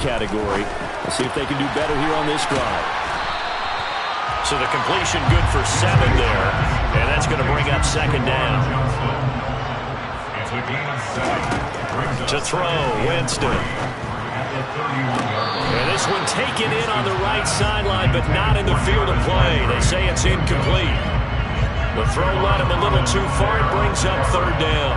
category. We'll see if they can do better here on this drive. So the completion good for 7 there, and that's going to bring up second down. To throw, Winston. And this one taken in on the right sideline, but not in the field of play. They say it's incomplete. The throw led him a little too far. It brings up third down.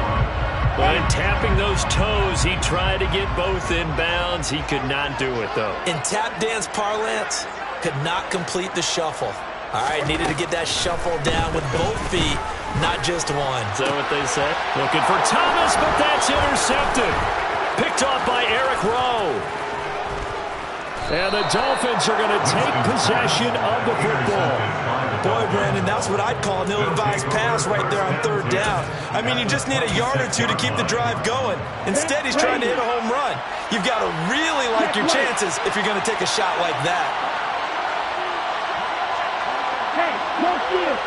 But in tapping those toes, he tried to get both in bounds. He could not do it, though. In tap dance parlance, could not complete the shuffle. All right, needed to get that shuffle down with both feet, not just one. Is that what they said? Looking for Thomas, but that's intercepted. Picked off by Eric Rowe. And the Dolphins are going to take possession of the football. Boy, Brandon, that's what I'd call an ill-advised pass right there on third down. I mean, you just need a yard or two to keep the drive going. Instead, he's trying to hit a home run. You've got to really like your chances if you're going to take a shot like that. Hey, no steal.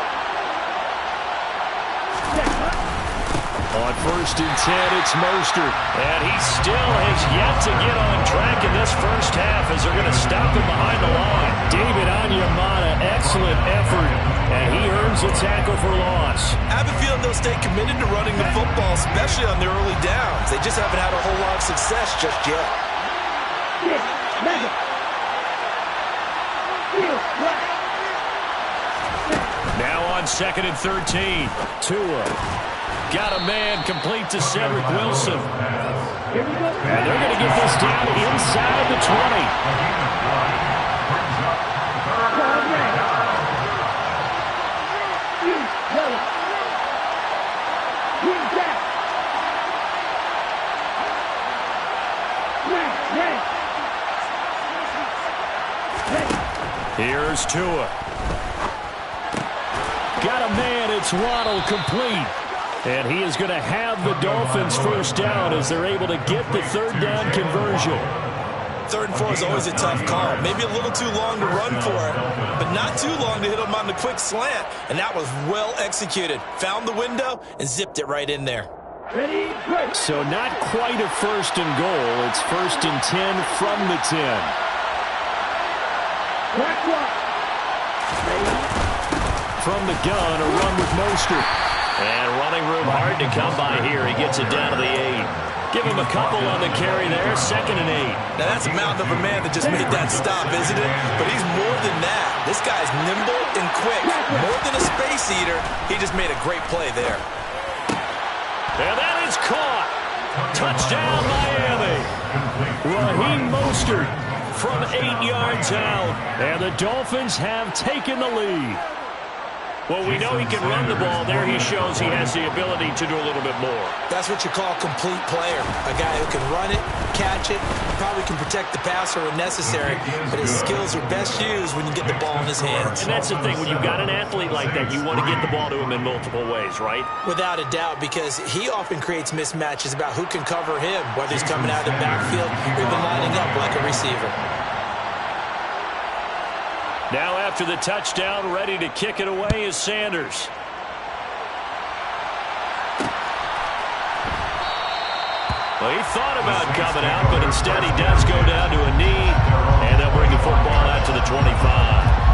On 1st and 10, it's Mostert. And he still has yet to get on track in this first half as they're going to stop him behind the line. David Onyemata, excellent effort, and he earns a tackle for loss. I have a feeling they'll stay committed to running the football, especially on their early downs. They just haven't had a whole lot of success just yet. Now on 2nd and 13. Tua. Got a man complete to Cedric Wilson. And they're going to get this down inside the 20. Here's Tua. Got a man, it's Waddle, complete. And he is going to have the Dolphins first down as they're able to get the third down conversion. 3rd and 4 is always a tough call. Maybe a little too long to run for it, but not too long to hit him on the quick slant. And that was well executed. Found the window and zipped it right in there. So not quite a 1st and goal. It's 1st and 10 from the 10. From the gun, a run with Mostert. And running room hard to come by here. He gets it down to the 8. Give him a couple on the carry there. 2nd and 8. Now, that's a mountain of a man that just made that stop, isn't it? But he's more than that. This guy's nimble and quick. More than a space eater. He just made a great play there. And that is caught. Touchdown, Miami. Raheem Mostert from 8 yards out. And the Dolphins have taken the lead. Well, we know he can run the ball. There he shows he has the ability to do a little bit more. That's what you call a complete player. A guy who can run it, catch it, probably can protect the passer when necessary, but his skills are best used when you get the ball in his hands. And that's the thing. When you've got an athlete like that, you want to get the ball to him in multiple ways, right? Without a doubt, because he often creates mismatches about who can cover him, whether he's coming out of the backfield or even lining up like a receiver. Now after the touchdown, ready to kick it away is Sanders. Well, he thought about coming out, but instead he does go down to a knee, and they'll bring the football out to the 25.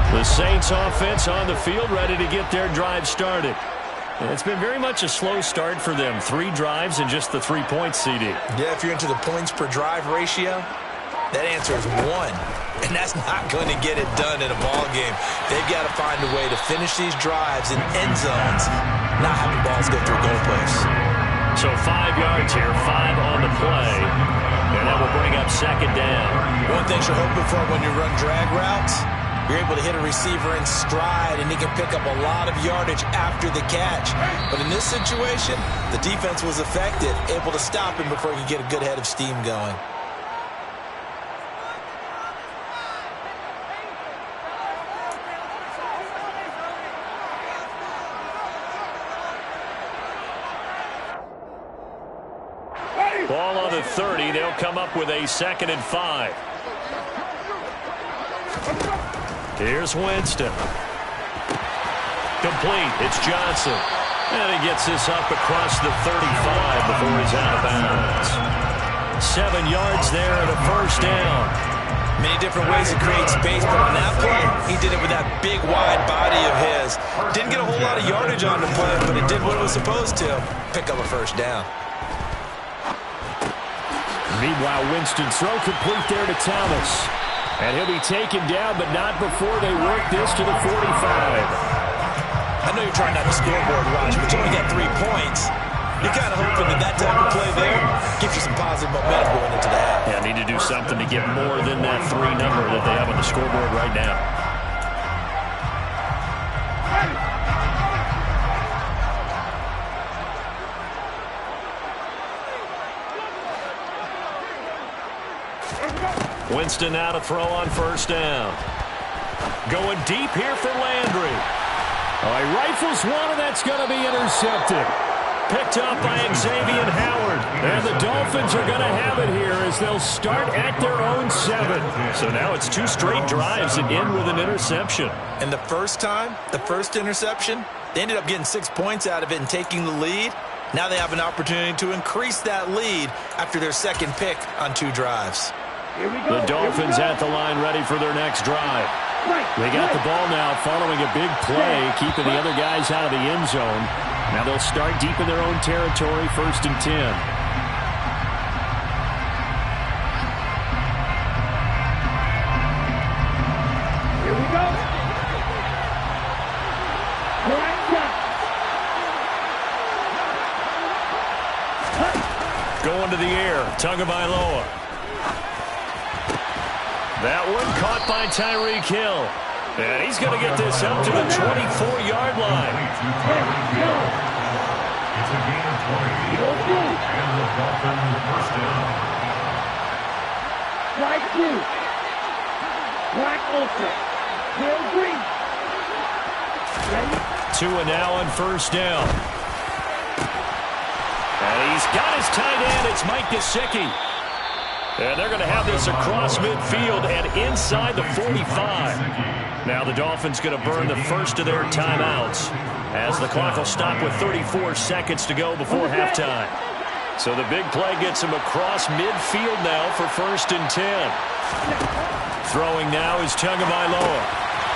The Saints offense on the field, ready to get their drive started. And it's been very much a slow start for them. 3 drives and just the 3 points, CD. Yeah, if you're into the points per drive ratio, that answer is 1. And that's not going to get it done in a ball game. They've got to find a way to finish these drives in end zones, not having balls go through goalposts. So 5 yards here, 5 on the play. And that will bring up second down. One thing you're hoping for when you run drag routes, you're able to hit a receiver in stride, and he can pick up a lot of yardage after the catch. But in this situation, the defense was effective, able to stop him before he could get a good head of steam going. 30. They'll come up with a 2nd and 5. Here's Winston. Complete. It's Johnson. And he gets this up across the 35 before he's out of bounds. 7 yards there and a first down. Many different ways to create space, but on that play, he did it with that big, wide body of his. Didn't get a whole lot of yardage on the play, but it did what it was supposed to. Pick up a first down. Meanwhile, Winston's throw complete there to Thomas. And he'll be taken down, but not before they work this to the 45. I know you're trying not to scoreboard, Raj, but you only got 3 points. You're kind of hoping that type of play there gives you some positive momentum going into the half. Yeah, need to do something to get more than that 3 number that they have on the scoreboard right now. Winston now to throw on first down. Going deep here for Landry. Oh, he rifles one, and that's going to be intercepted. Picked up by Xavier Howard. And the Dolphins are going to have it here as they'll start at their own 7. So now it's 2 straight drives that end with an interception. And the first time, the first interception, they ended up getting 6 points out of it and taking the lead. Now they have an opportunity to increase that lead after their 2nd pick on 2 drives. The Dolphins at the line ready for their next drive. They got the ball now following a big play, keeping the other guys out of the end zone. Now they'll start deep in their own territory, 1st and 10. Here we go. Going to the air, Tagovailoa. That one caught by Tyreek Hill. And he's going to get this up to the 24-yard line. It's a gain of 20. And the Dolphins first down. Strike 2. Black ultra. Bill Green. Ready? 2 and now on first down. And he's got his tight end. It's Mike Gesicki. And they're going to have this across midfield and inside the 45. Now the Dolphins going to burn the first of their timeouts as the clock will stop with 34 seconds to go before halftime. So the big play gets him across midfield now for 1st and 10. Throwing now is Tagovailoa.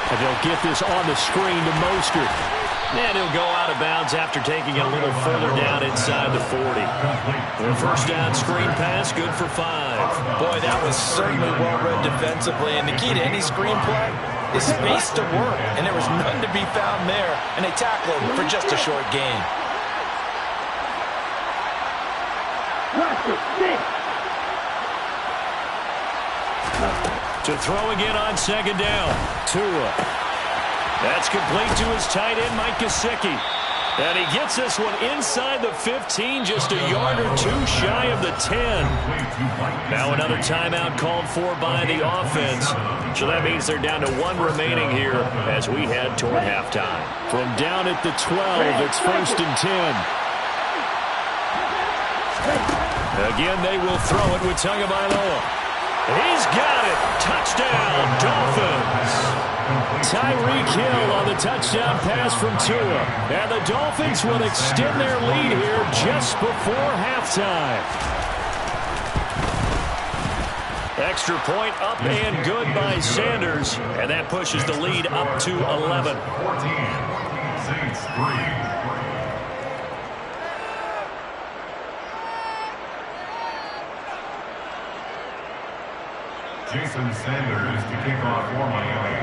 And they'll get this on the screen to Mostert. And he'll go out of bounds after taking it a little further down inside the 40. The first down screen pass, good for 5. Boy, that was certainly well-read defensively. And the key to any screen play is space to work. And there was none to be found there. And they tackled him for just a short gain. To throw again on 2nd down. Tua. That's complete to his tight end, Mike Gesicki. And he gets this one inside the 15, just a yard or 2 shy of the 10. Now another timeout called for by the offense. So that means they're down to 1 remaining here as we head toward halftime. From down at the 12, it's 1st and 10. Again, they will throw it with Tagovailoa. He's got it. Touchdown, Dolphins. Tyreek Hill on the touchdown pass from Tua. And the Dolphins will extend their lead here just before halftime. Extra point up and good by Sanders. And that pushes the lead up to 11. 14. Saints 3. Jason Sanders to kick off for Miami.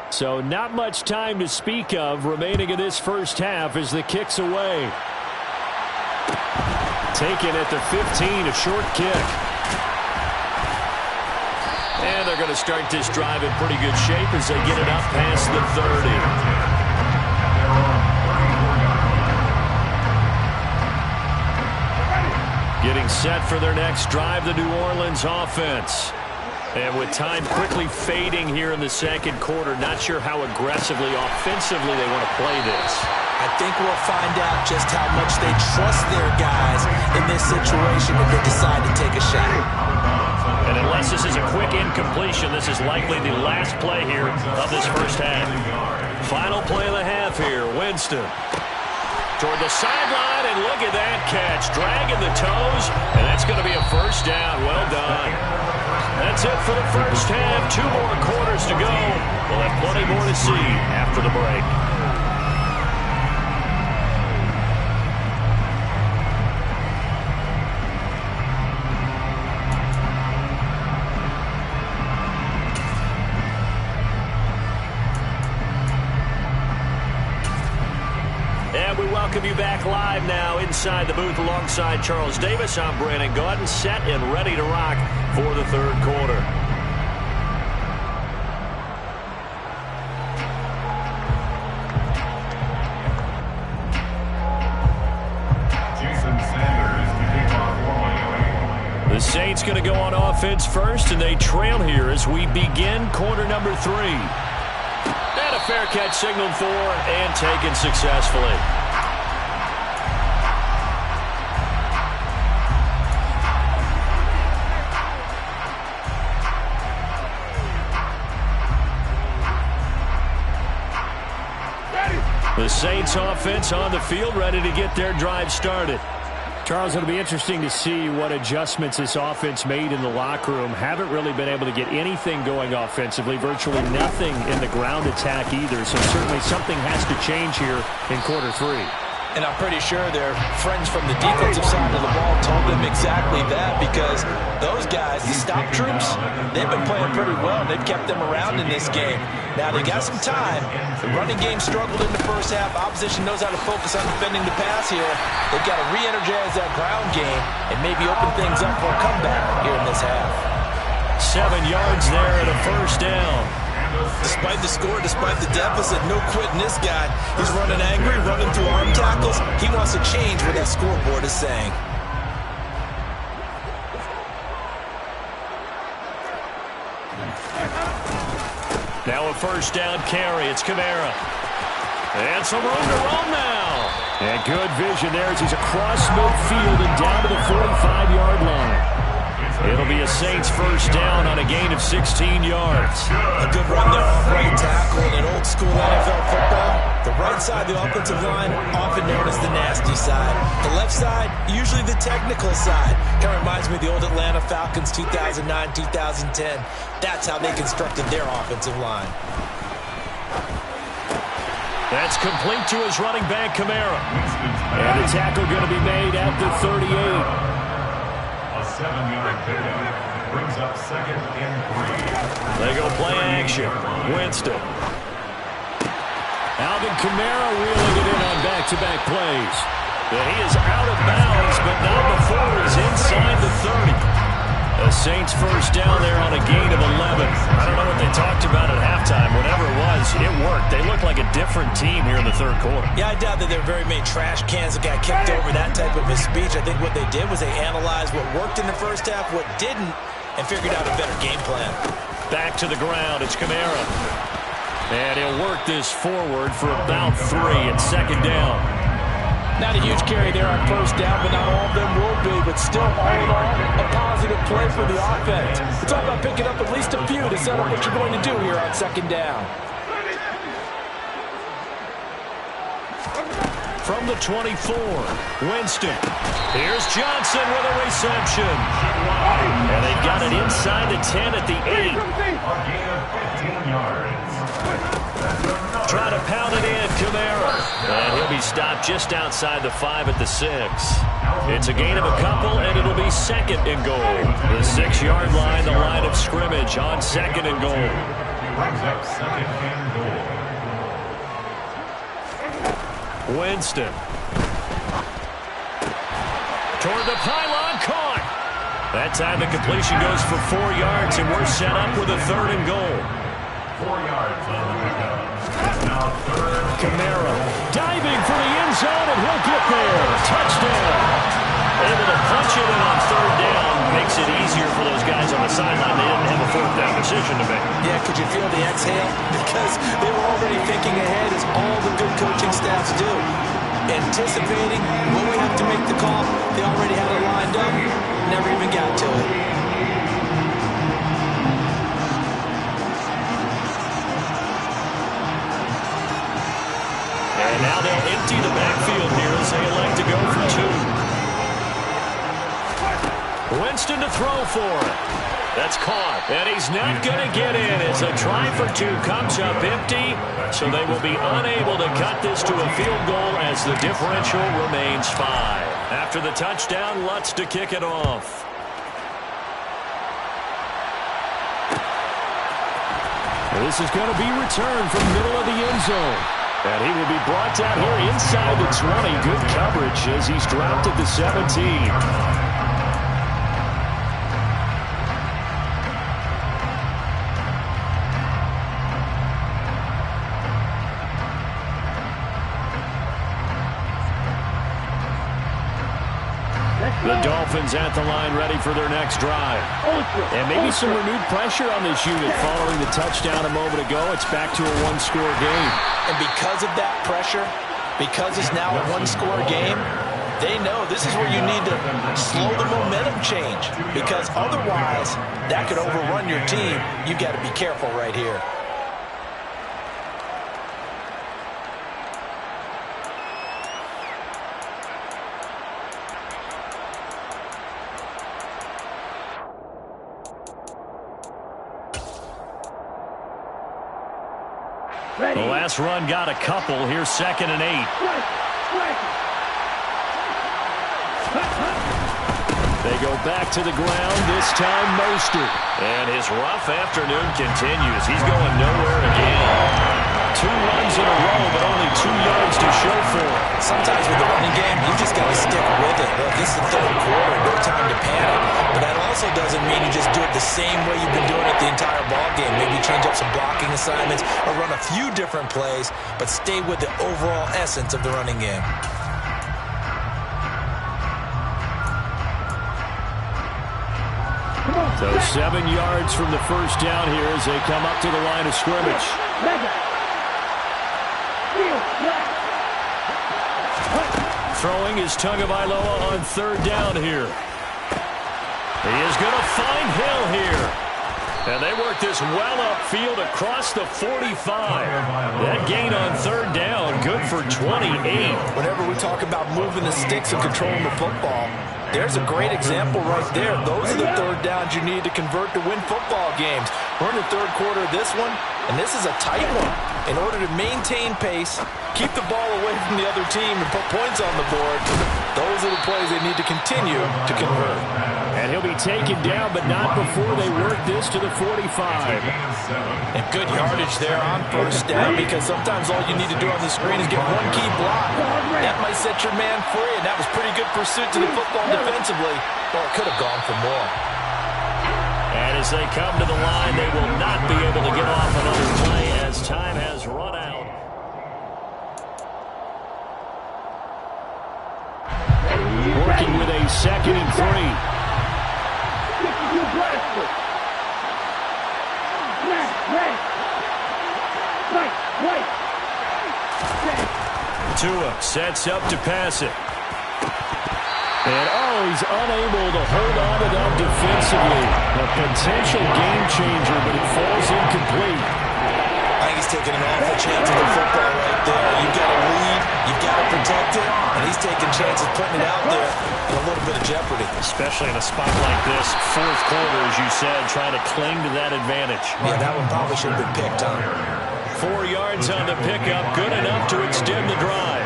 So not much time to speak of remaining in this first half as the kick's away. Taken at the 15, a short kick. And they're going to start this drive in pretty good shape as they get it up past the 30. Getting set for their next drive, the New Orleans offense. And with time quickly fading here in the second quarter, not sure how aggressively, offensively they want to play this. I think we'll find out just how much they trust their guys in this situation if they decide to take a shot. And unless this is a quick incompletion, this is likely the last play here of this first half. Final play of the half here, Winston. Toward the sideline, and look at that catch. Dragging the toes, and that's going to be a first down. Well done. That's it for the first half. 2 more quarters to go. We'll have plenty more to see after the break. And we welcome you back live now inside the booth alongside Charles Davis. I'm Brandon Gaudin, set and ready to rock for the third quarter. The Saints going to go on offense first, and they trail here as we begin quarter number 3. And a fair catch signaled for and taken successfully. The Saints offense on the field, ready to get their drive started. Charles, it'll be interesting to see what adjustments this offense made in the locker room. Haven't really been able to get anything going offensively, virtually nothing in the ground attack either. So certainly something has to change here in quarter 3. And I'm pretty sure their friends from the defensive side of the ball told them exactly that, because those guys, the stop troops, they've been playing pretty well. They've kept them around in this game. Now, they got some time. The running game struggled in the first half. Opposition knows how to focus on defending the pass here. They've got to re-energize that ground game and maybe open things up for a comeback here in this half. 7 yards there and a first down. Despite the score, despite the deficit, no quitting this guy. He's running angry, running through arm tackles. He wants to change what that scoreboard is saying. Now a first down carry. It's Kamara. And some room to roam now. And good vision there as he's across midfield and down to the 45-yard line. It'll be a Saints first down on a gain of 16 yards. A good run there off right tackle in old school NFL football. The right side, the offensive line, often known as the nasty side. The left side, usually the technical side. Kind of reminds me of the old Atlanta Falcons 2009, 2010. That's how they constructed their offensive line. That's complete to his running back, Kamara. And the tackle going to be made at the 38. 7-yard pickup brings up 2nd and 3. They go play action. Winston. Alvin Kamara reeling it in on back-to-back plays. And he is out of bounds, but not before he's inside the 30. A Saints first down there on a gain of 11. I don't know what they talked about at halftime. Whatever it was, it worked. They look like a different team here in the third quarter. Yeah, I doubt that there were very many trash cans that got kicked over that type of a speech. I think what they did was they analyzed what worked in the first half, what didn't, and figured out a better game plan. Back to the ground. It's Kamara. And he'll work this forward for about 3 and second down. Not a huge carry there on first down, but not all of them will be. But still, all in all, a positive play for the offense. It's all about picking up at least a few to set up what you're going to do here on second down. From the 24, Winston. Here's Johnson with a reception. And they've got it inside the 10 at the 8. A gain of 15 yards. Try to pound it in, Kamara. And he'll be stopped just outside the 5 at the 6. It's a gain of a couple, and it'll be 2nd and goal. The 6-yard line, the line of scrimmage on 2nd and goal. Brings up 2nd and goal. Winston. Toward the pylon, caught. That time the completion goes for 4 yards, and we're set up with a 3rd and goal. 4 yards on the pickup. Now 3rd. Kamara diving for the end zone, and he'll get there. Touchdown. Able to punch it in on third down. Makes it easier for those guys on the sideline. They didn't have a fourth down decision to make. Yeah, could you feel the exhale? Because they were already thinking ahead, as all the good coaching staffs do. Anticipating when we have to make the call. They already had it lined up. Never even got to it. And now they'll empty the backfield here as they elect to go for two. Winston to throw for it. That's caught. And he's not going to get in as a try for two comes up empty. So they will be unable to cut this to a field goal as the differential remains 5. After the touchdown, Lutz to kick it off. This is going to be returned from the middle of the end zone. And he will be brought down here inside the 20. Good coverage as he's dropped at the 17. The Dolphins at the line ready for their next drive. And maybe some renewed pressure on this unit following the touchdown a moment ago. It's back to a one-score game. And because of that pressure, because it's now a one-score game, they know this is where you need to slow the momentum change. Because otherwise, that could overrun your team. You've got to be careful right here. The last run got a couple. Here's 2nd and 8. They go back to the ground, this time Mostert. And his rough afternoon continues. He's going nowhere again. 2 runs in a row, but only 2 yards to show for it. Sometimes with the running game, you just got to stick with it. Look, this is the third quarter, no time to panic. But that also doesn't mean you just do it the same way you've been doing it the entire ball game. Maybe change up some blocking assignments or run a few different plays, but stay with the overall essence of the running game. So 7 yards from the first down here as they come up to the line of scrimmage. Throwing is Tagovailoa on third down here. He is going to find Hill here. And they work this well upfield across the 45. That gain on third down, good for 28. Whenever we talk about moving the sticks and controlling the football, there's a great example right there. Those are the third downs you need to convert to win football games. We're in the third quarter of this one, and this is a tight one. In order to maintain pace, keep the ball away from the other team, and put points on the board, those are the plays they need to continue to convert. And he'll be taken down, but not before they work this to the 45. And good yardage there on first down, because sometimes all you need to do on the screen is get one key block. That might set your man free, and that was pretty good pursuit to the football defensively. Well, it could have gone for more. And as they come to the line, they will not be able to get off another play as time has run out. Working with a 2nd and 3. Tua sets up to pass it. And he's unable to hold on to that defensively. A potential game changer, but it falls incomplete. I think he's taking an awful chance of the football right there. You've got to lead, you've got to protect it, and he's taking chances putting it out there in a little bit of jeopardy. Especially in a spot like this, fourth quarter, as you said, trying to cling to that advantage. Yeah, that one probably should have been picked, huh? 4 yards on the pickup, good enough to extend the drive.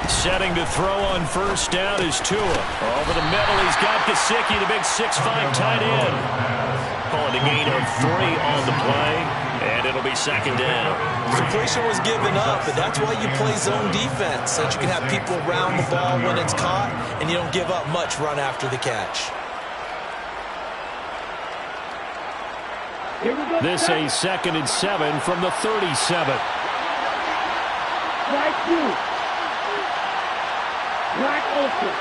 Setting to throw on first down is Tua. Over the middle, he's got Gesicki, the big 6'5" tight end. Calling a gain of 3 on the play, and it'll be second down. Completion was given up, but that's why you play zone defense, so that you can have people around the ball when it's caught and you don't give up much run after the catch. This a 2nd and 7 from the 37. Strike 2. Black Ultra.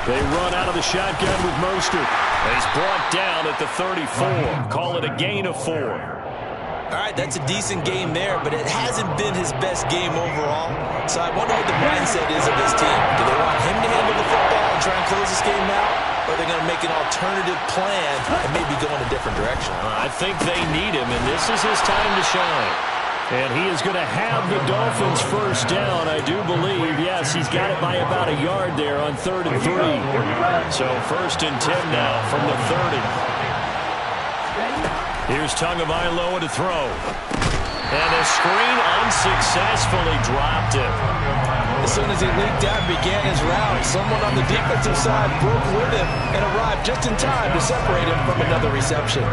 They run out of the shotgun with Mostert. He's brought down at the 34. Call it a gain of 4. All right, that's a decent game there, but it hasn't been his best game overall. So I wonder what the mindset is of his team. Do they want him to handle the football and try and close this game out? Or are they going to make an alternative plan and maybe go in a different direction? I think they need him, and this is his time to shine. And he is going to have the Dolphins first down, I do believe. Yes, he's got it by about a yard there on 3rd and 3. So 1st and 10 now from the 30. Here's Tagovailoa to throw. And the screen unsuccessfully dropped him. As soon as he leaked out and began his route, someone on the defensive side broke with him and arrived just in time to separate him from another reception.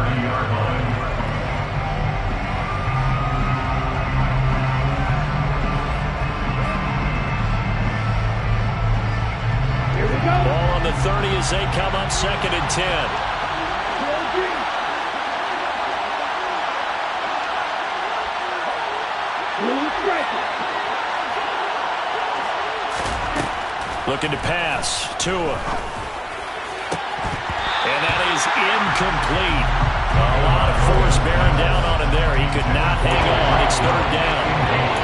Ball on the 30 as they come up 2nd and 10. Looking to pass. Tua. And that is incomplete. A lot of force bearing down on him there. He could not hang on. It's 3rd down.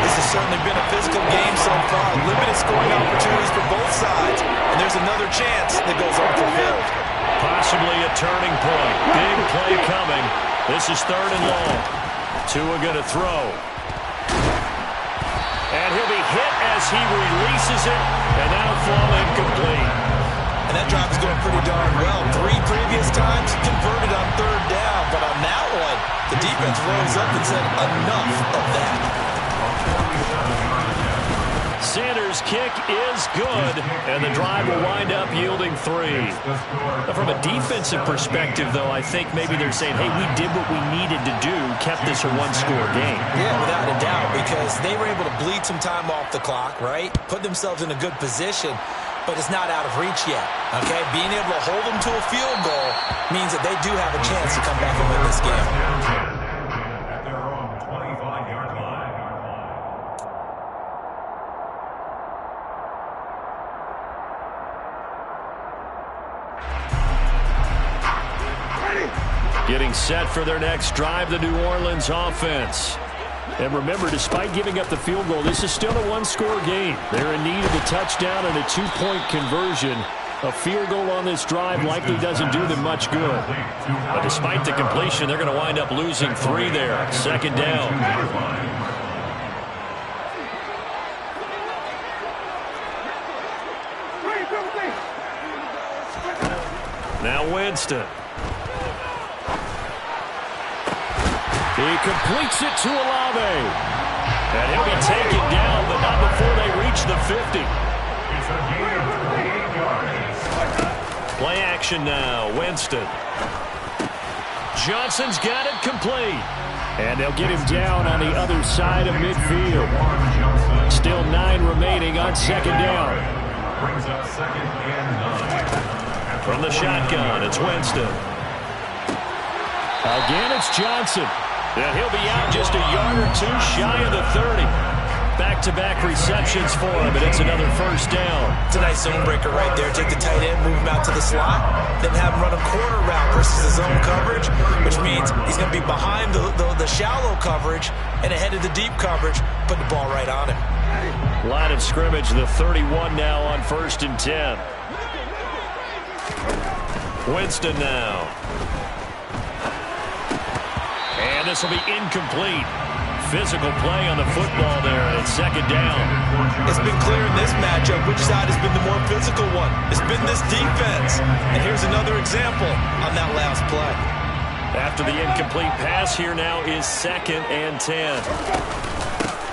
This has certainly been a physical game so far. Limited scoring opportunities for both sides. And there's another chance that goes unfulfilled. Possibly a turning point. Big play coming. This is 3rd and long. Tua going to throw. And he'll be hit as he releases it. And that'll fall incomplete. And that drive is going pretty darn well. 3 previous times converted on 3rd down. But on that one, the defense rose up and said, enough of that. Sanders' kick is good, and the drive will wind up yielding 3. From a defensive perspective, though, I think maybe they're saying, hey, we did what we needed to do, kept this a one-score game. Yeah, without a doubt, because they were able to bleed some time off the clock, right? Put themselves in a good position, but it's not out of reach yet, okay? Being able to hold them to a field goal means that they do have a chance to come back and win this game. Getting set for their next drive, the New Orleans offense. And remember, despite giving up the field goal, this is still a one-score game. They're in need of a touchdown and a 2-point conversion. A field goal on this drive likely doesn't do them much good. But despite the completion, they're going to wind up losing 3 there. 2nd down. Now Winston. He completes it to Olave. And he'll be taken down, but not before they reach the 50. Play action now. Winston. Johnson's got it complete. And they'll get him down on the other side of midfield. Still 9 remaining on 2nd down. Brings up 2nd and 9. From the shotgun, it's Winston. Again, it's Johnson. And he'll be out just a yard or 2 shy of the 30. Back-to-back receptions for him, and it's another 1st down. It's a nice zone breaker right there. Take the tight end, move him out to the slot, then have him run a corner route versus the zone coverage, which means he's going to be behind the shallow coverage and ahead of the deep coverage, put the ball right on him. Line of scrimmage, the 31 now on 1st and 10. Winston now. And this will be incomplete. Physical play on the football there, and it's 2nd down. It's been clear in this matchup which side has been the more physical one. It's been this defense. And here's another example on that last play. After the incomplete pass, here now is 2nd and 10.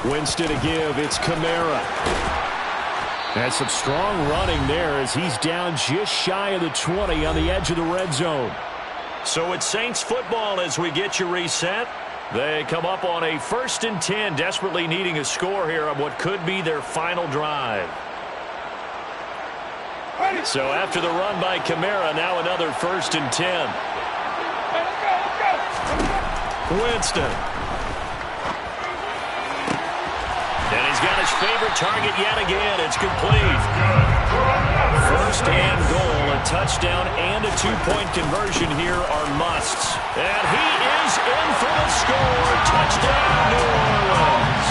Winston to give, it's Kamara. And some strong running there as he's down just shy of the 20 on the edge of the red zone. So it's Saints football as we get you reset. They come up on a 1st and 10, desperately needing a score here on what could be their final drive. So after the run by Kamara, now another 1st and 10. Winston. And he's got his favorite target yet again. It's complete. 1st and goal. A touchdown and a 2-point conversion here are musts. And he is in for the score. Touchdown, New Orleans.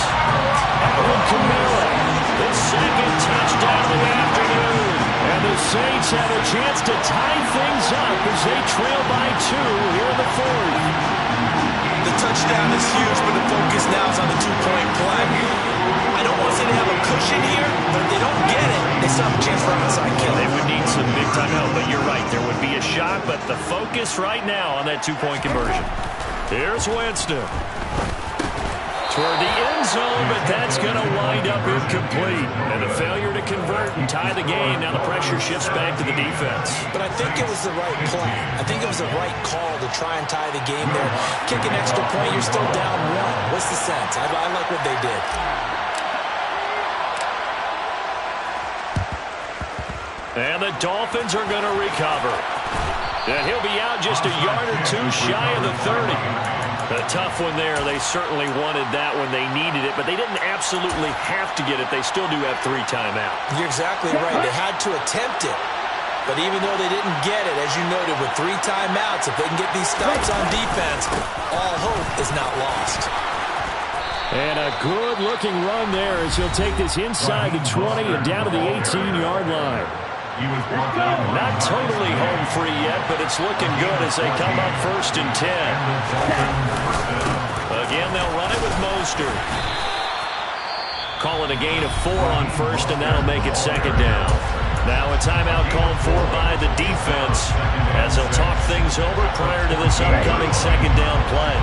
Alvin Kamara, his 2nd touchdown of the afternoon. And the Saints have a chance to tie things up as they trail by 2 here in the 4th. The touchdown is huge, but the focus now is on the 2-point play. I don't want to say they have a cushion here, but if they don't get it, they still have a chance for an onside kill. They would need some big time help, but you're right. There would be a shot, but the focus right now on that 2-point conversion. Here's Winston. Toward the end zone, but that's going to wind up incomplete. And a failure to convert and tie the game. Now the pressure shifts back to the defense. But I think it was the right play. I think it was the right call to try and tie the game there. Kick an extra point, you're still down 1. What's the sense? I like what they did. And the Dolphins are going to recover. And he'll be out just a yard or 2 shy of the 30. A tough one there. They certainly wanted that when they needed it, but they didn't absolutely have to get it. They still do have 3 timeouts. You're exactly right. They had to attempt it. But even though they didn't get it, as you noted, with 3 timeouts, if they can get these stops on defense, all hope is not lost. And a good-looking run there as he'll take this inside the 20 and down to the 18-yard line. Not totally home free yet, but it's looking good as they come up 1st and 10. Again, they'll run it with Mostert. Call it a gain of 4 on 1st, and that'll make it 2nd down. Now a timeout called for by the defense as they'll talk things over prior to this upcoming 2nd down play.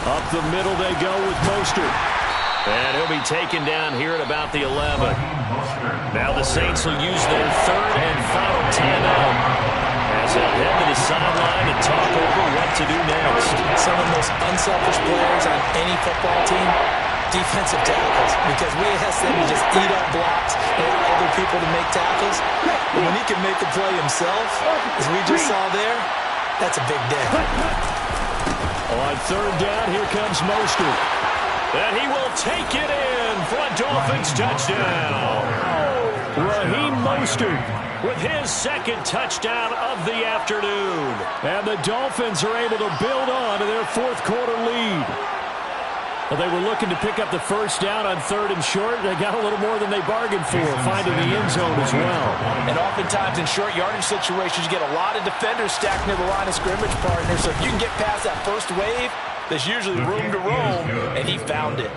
Up the middle they go with Mostert. And he'll be taken down here at about the 11. Now the Saints will use their 3rd and final timeout as they'll head to the sideline and talk over what to do next. Some of the most unselfish players on any football team, defensive tackles, because we ask them to just eat up blocks and allow other people to make tackles. But when he can make a play himself, as we just saw there, that's a big day. On 3rd down, here comes Mostert. And he will take it in for a Dolphins touchdown. Raheem Mostert with his 2nd touchdown of the afternoon. And the Dolphins are able to build on to their 4th quarter lead. Well, they were looking to pick up the 1st down on 3rd and short. They got a little more than they bargained for, finding the end zone as well. And oftentimes in short yardage situations, you get a lot of defenders stacked near the line of scrimmage, partner. So if you can get past that first wave, there's usually room to roam, and he found it.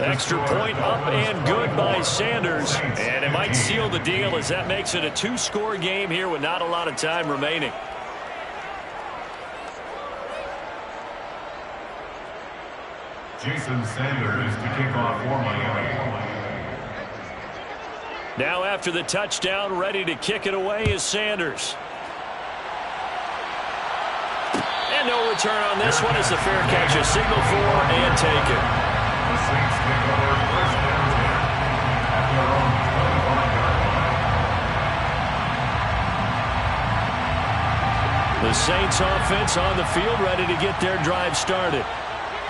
Extra point up and good by Sanders. And it might seal the deal as that makes it a 2-score game here with not a lot of time remaining. Jason Sanders to kick off for Miami. Now after the touchdown, ready to kick it away is Sanders. And no return on this one as the fair catch is signaled for and taken. The Saints take over 1st and 10 at their own 25-yard line. The Saints offense on the field ready to get their drive started.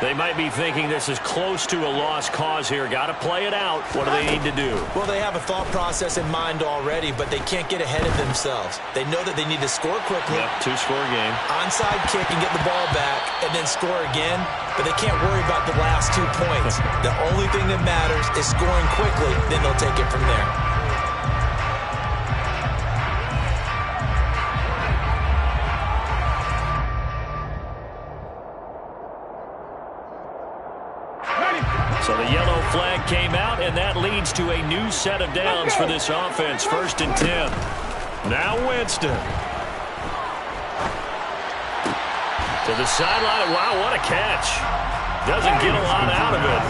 They might be thinking this is close to a lost cause here. Got to play it out. What do they need to do? Well, they have a thought process in mind already, but they can't get ahead of themselves. They know that they need to score quickly. Yep, 2-score game. Onside kick and get the ball back and then score again, but they can't worry about the last 2 points. The only thing that matters is scoring quickly, then they'll take it from there. So the yellow flag came out, and that leads to a new set of downs for this offense. 1st and 10. Now Winston. To the sideline. Wow, what a catch. Doesn't get a lot out of it.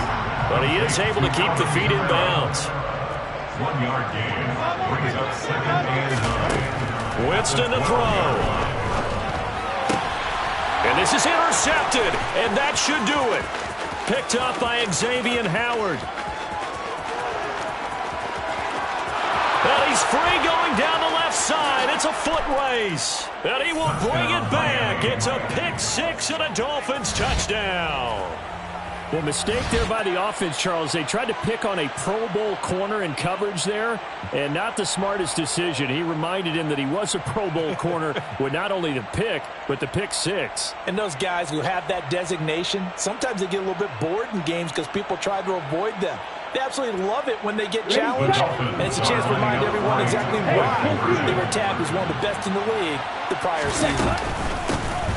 But he is able to keep the feet in bounds. 1 yard gain. Brings up 2nd and 9. Winston to throw. And this is intercepted, and that should do it. Picked up by Xavier Howard. And he's free going down the left side. It's a foot race. And he will bring it back. It's a pick six and a Dolphins touchdown. Well, mistake there by the offense, Charles. They tried to pick on a Pro Bowl corner in coverage there, and not the smartest decision. He reminded him that he was a Pro Bowl corner with not only the pick, but the pick six. And those guys who have that designation, sometimes they get a little bit bored in games because people try to avoid them. They absolutely love it when they get challenged, and it's a chance to remind everyone exactly why they were tagged as one of the best in the league the prior season.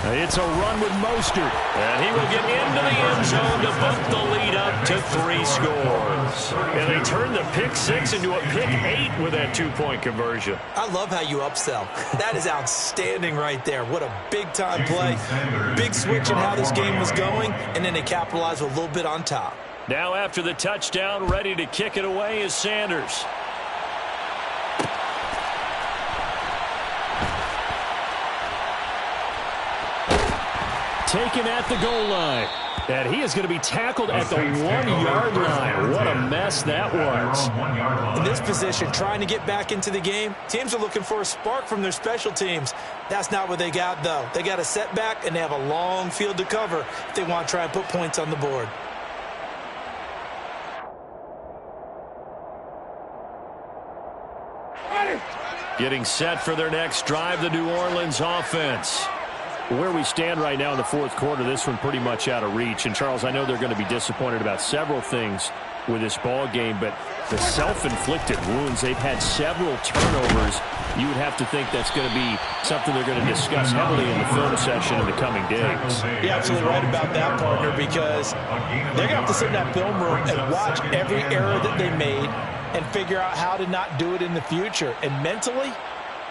It's a run with Mostert. And he will get into the end zone to bump the lead up to 3 scores. And they turn the pick six into a pick 8 with that 2-point conversion. I love how you upsell. That is outstanding right there. What a big-time play. Big switch in how this game was going, and then they capitalized with a little bit on top. Now after the touchdown, ready to kick it away is Sanders. Taken at the goal line. And he is going to be tackled at the 1-yard line. What a mess that was. In this position, trying to get back into the game, teams are looking for a spark from their special teams. That's not what they got, though. They got a setback, and they have a long field to cover if they want to try and put points on the board. Getting set for their next drive, the New Orleans offense. Where we stand right now in the fourth quarter, this one pretty much out of reach. And, Charles, I know they're going to be disappointed about several things with this ball game, but the self-inflicted wounds, they've had several turnovers. You would have to think that's going to be something they're going to discuss heavily in the film session in the coming days. You're absolutely right about that, partner, because they're going to have to sit in that film room and watch every error that they made and figure out how to not do it in the future. And mentally,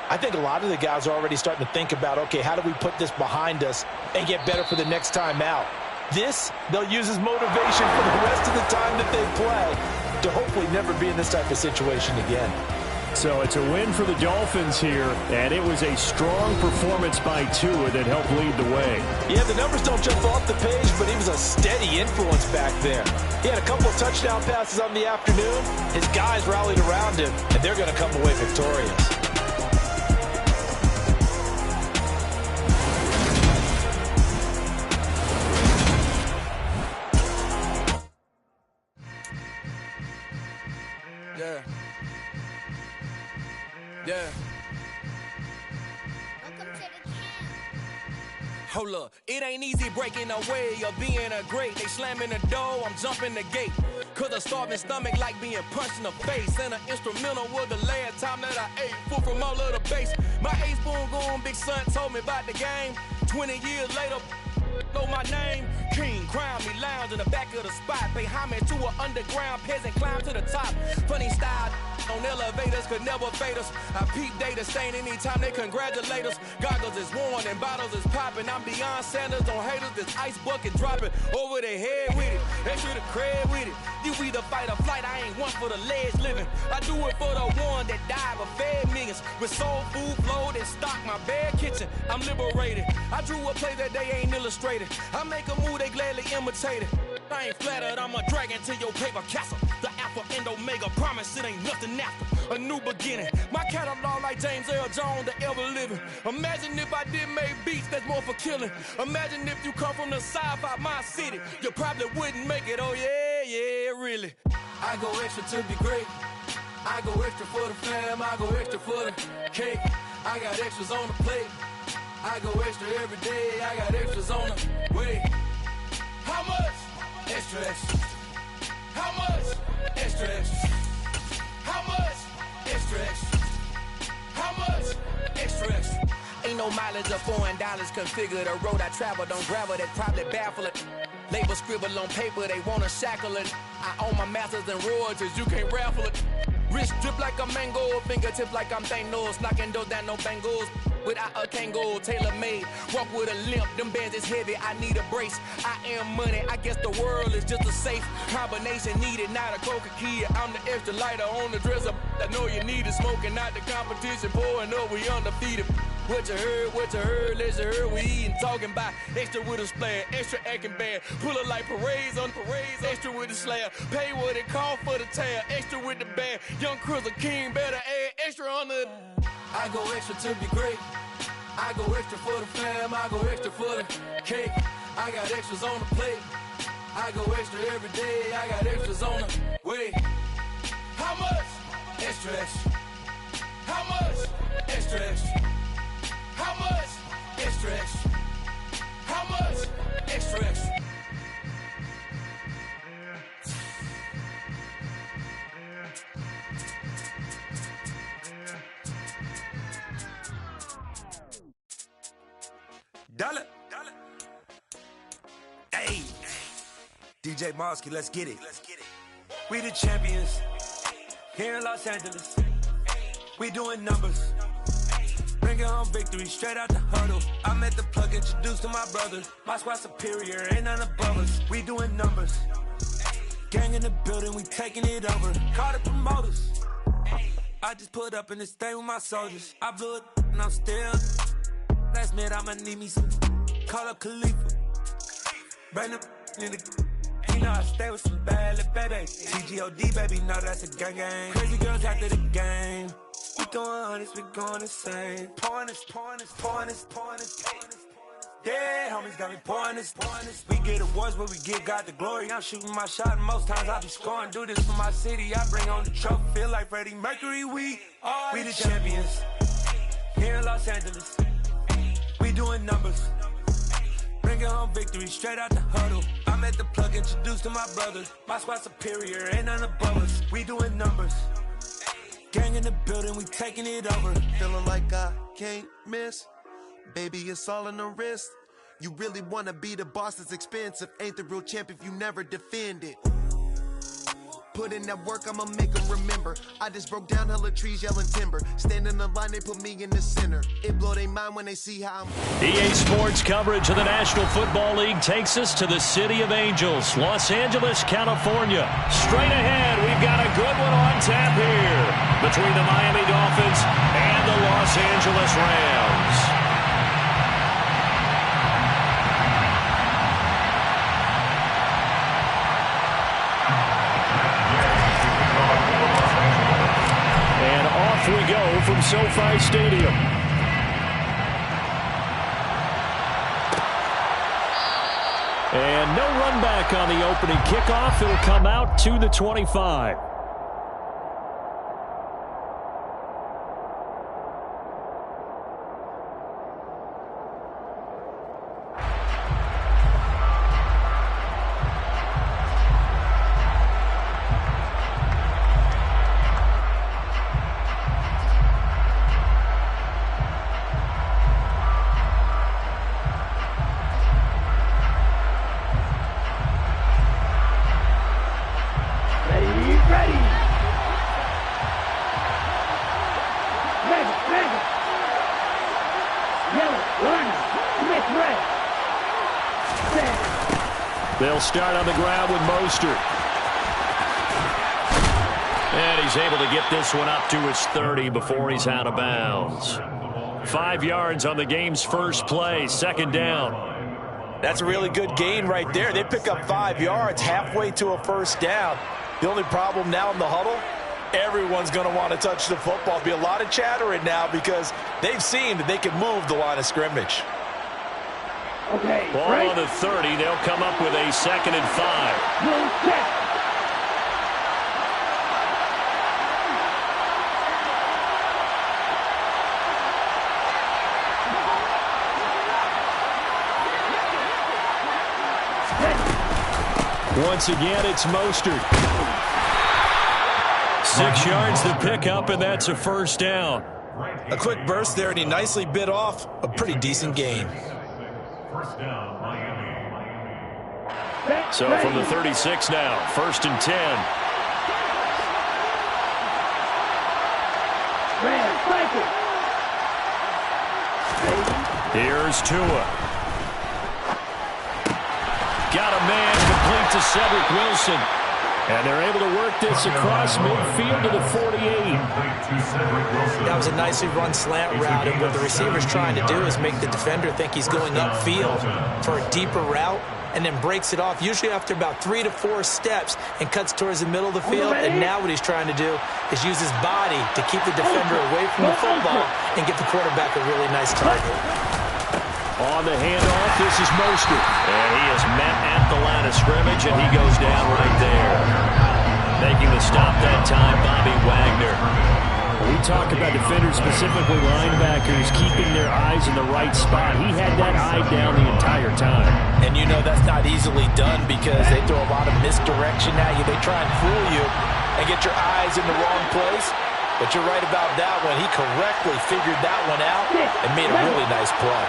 I think a lot of the guys are already starting to think about, okay, how do we put this behind us and get better for the next time out? This, they'll use as motivation for the rest of the time that they play to hopefully never be in this type of situation again. So it's a win for the Dolphins here, and it was a strong performance by Tua that helped lead the way. Yeah, the numbers don't jump off the page, but he was a steady influence back there. He had a couple of touchdown passes on the afternoon. His guys rallied around him, and they're going to come away victorious. Yeah. Hold up, it ain't easy breaking away or being a great. They slamming the door, I'm jumping the gate. Cause a starving stomach like being punched in the face. And an instrumental was the last time that I ate food from all of the base. My A-spoon going big son told me about the game. 20 years later, know my name. King, crown me, lounge in the back of the spot. Pay homage to an underground peasant, climb to the top. Funny style on elevators could never fade us. I peep data stain anytime they congratulate us. Goggles is worn and bottles is popping. I'm beyond Sanders on haters, this ice bucket dropping over their head with it. Extra the cred with it. You either fight or flight, I ain't one for the ledge living. I do it for the one that died but fed millions. With soul food flowed and stocked my bare kitchen. I'm liberated. I drew a play that they ain't illustrated. I make a move, they gladly imitate it. I ain't flattered, I'm a dragon to your paper castle. The Alpha and Omega promise it ain't nothing after. A new beginning. My catalog like James L. Jones, the ever living. Imagine if I did make beats that's more for killing. Imagine if you come from the sci-fi, my city. You probably wouldn't make it, oh yeah, really. I go extra to be great. I go extra for the fam, I go extra for the cake. I got extras on the plate. I go extra every day, I got extras on the way. How much? Extra, extra. How much? Extra, extra. How much? Extra, extra. How much? Extra, extra. Ain't no mileage or $4 configure the road I travel. Don't gravel that probably baffle it. Label scribble on paper, they wanna shackle it. I own my masters and royalties, you can't raffle it. Wrist drip like a mango, fingertip like I'm Thanos, knocking those down no bangles. without a Kangol, tailor-made. Walk with a limp, them bands is heavy, I need a brace. I am money, I guess the world is just a safe combination needed, not a coca-key. I'm the extra lighter on the dresser. I know you need it, smoking out the competition, pouring up, we undefeated. What you heard, let's you heard, we eatin', talking about extra with a splash, extra acting bad, pull it like parades on parades, extra with the slab, pay what it cost for the tab, extra with the band, young Chris a king, better add extra on the. I go extra to be great, I go extra for the fam, I go extra for the cake, I got extras on the plate, I go extra every day, I got extras on the way. How much? Extra, extra. How much? Extra, extra. How much? Extra, extra. How much? Extra, extra. Dollar. Hey. DJ Mosky, let's get it. We the champions here in Los Angeles. We doing numbers. Bringing home victory straight out the huddle. I'm at the plug, introduced to my brother. My squad superior, ain't none above us. We doing numbers. Gang in the building, we taking it over. Call the promoters. I just put up in this thing with my soldiers. I blew it and I'm still. Last minute, I'ma need me some. Call up Khalifa. Bring them in the. You know I stay with some bad little baby. TGOD, baby, no, that's a gang gang. Crazy girls after the game. We going honest, we going insane. Pouring this. Yeah, homies got me pouring this. We get awards, but we give God the glory. I'm shooting my shot, and most times I be scoring. Do this for my city, I bring on the trophy. Feel like Freddie Mercury, we the champions. Here in Los Angeles, we doing numbers. Bringing home victory straight out the huddle. I'm at the plug, introduced to my brother. My squad superior, ain't none above us. We doing numbers. Gang in the building, we taking it over. Feeling like I can't miss. Baby, it's all in the wrist. You really wanna be the boss, it's expensive. Ain't the real champ if you never defend it. Put in that work, I'ma make them remember. I just broke down hella trees, yelling timber. Stand in the line, they put me in the center. It blow their mind when they see how I'm. EA Sports coverage of the National Football League takes us to the City of Angels, Los Angeles, California. Straight ahead, we've got a good one on tap here between the Miami Dolphins and the Los Angeles Rams. Off we go from SoFi Stadium. And no run back on the opening kickoff. It'll come out to the 25. They'll start on the ground with Mostert. And he's able to get this one up to his 30 before he's out of bounds. 5 yards on the game's first play, second down. That's a really good gain right there. They pick up 5 yards halfway to a first down. The only problem now in the huddle, everyone's going to want to touch the football. There'll be a lot of chattering now because they've seen that they can move the line of scrimmage. Okay, ball right on the 30. They'll come up with a 2nd and 5. Once again, it's Mostert. 6 yards to pick up, and that's a first down. A quick burst there, and he nicely bit off a pretty decent gain. First down, Miami. So from the 36 now, 1st and 10. Here's Tua. Got a man complete to Cedric Wilson. And they're able to work this across midfield to the 48. That was a nicely run slant route, and what the receiver's trying to do is make the defender think he's going upfield for a deeper route, and then breaks it off, usually after about 3 to 4 steps, and cuts towards the middle of the field. And now what he's trying to do is use his body to keep the defender away from the football and get the quarterback a really nice target. On the handoff, this is Mostert. And he is met at the line of scrimmage, and he goes down right there. Making the stop that time, Bobby Wagner. We talk about defenders, specifically linebackers, keeping their eyes in the right spot. He had that eye down the entire time. And you know that's not easily done because they throw a lot of misdirection at you. They try and fool you and get your eyes in the wrong place. But you're right about that one. He correctly figured that one out and made a really nice play.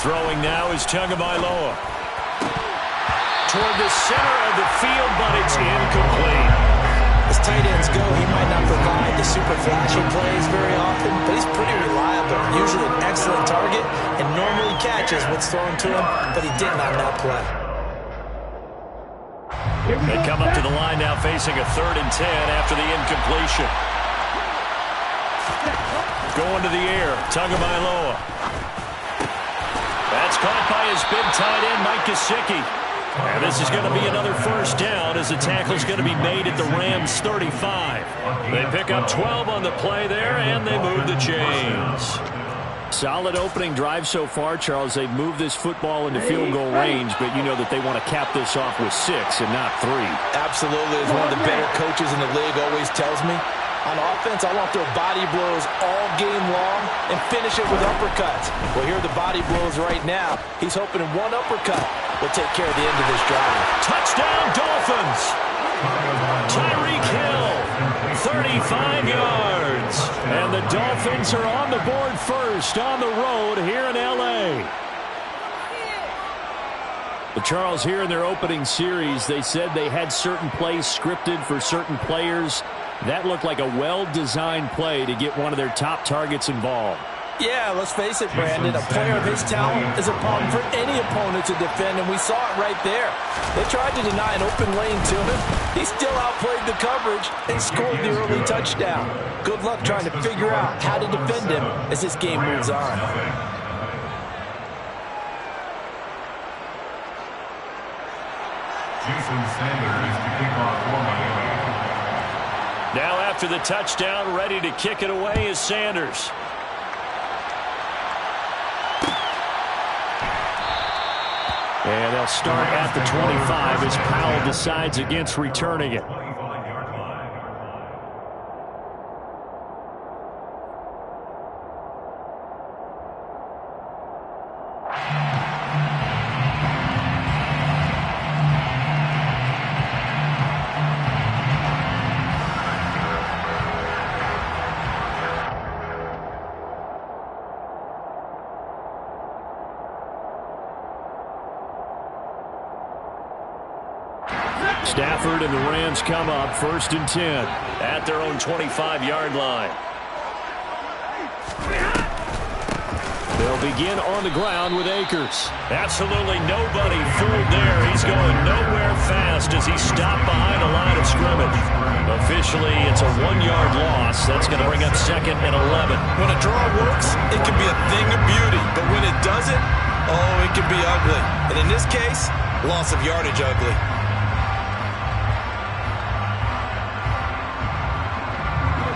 Throwing now is Tagovailoa. Toward the center of the field, but it's incomplete. As tight ends go, he might not provide the super flashy plays very often, but he's pretty reliable. Usually an excellent target and normally catches what's thrown to him, but he didn't on that play. They come up to the line now facing a 3rd and 10 after the incompletion. Going to the air, Tagovailoa. That's caught by his big tight end, Mike Gesicki. And this is going to be another first down as the tackle's going to be made at the Rams' 35. They pick up 12 on the play there, and they move the chains. Solid opening drive so far, Charles. They've moved this football into field goal range, but you know that they want to cap this off with 6 and not 3. Absolutely. As one of the better coaches in the league always tells me, on offense, I want to throw body blows all game long and finish it with uppercuts. Well, here are the body blows right now. He's hoping one uppercut will take care of the end of this drive. Touchdown, Dolphins! Tyreek Hill, 35 yards. And the Dolphins are on the board first on the road here in L.A. But Charles, here in their opening series, they said they had certain plays scripted for certain players. That looked like a well-designed play to get one of their top targets involved. Yeah, let's face it, Brandon. A player of his talent is a problem for any opponent to defend, and we saw it right there. They tried to deny an open lane to him. He still outplayed the coverage and scored the early touchdown. Good luck trying to figure out how to defend him as this game moves on. Jason Sanders to kick off for Miami. Now after the touchdown, ready to kick it away is Sanders. And they'll start at the 25 as Powell decides against returning it. Stafford and the Rams come up 1st and 10 at their own 25-yard line. They'll begin on the ground with Akers. Absolutely nobody fooled there. He's going nowhere fast as he's stopped behind a line of scrimmage. Officially, it's a 1-yard loss. That's going to bring up 2nd and 11. When a draw works, it can be a thing of beauty. But when it doesn't, oh, it can be ugly. And in this case, loss of yardage ugly.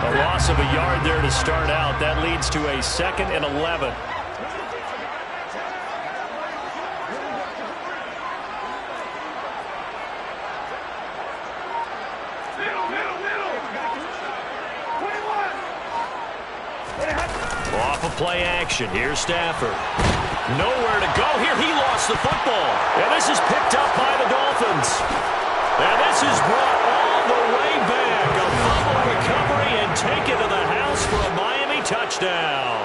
A loss of a yard there to start out. That leads to a 2nd and 11. Off of play action. Here's Stafford. Nowhere to go here. He lost the football. And this is picked up by the Dolphins. And this is brought all the way back. A fumble recovery and take it to the house for a Miami touchdown.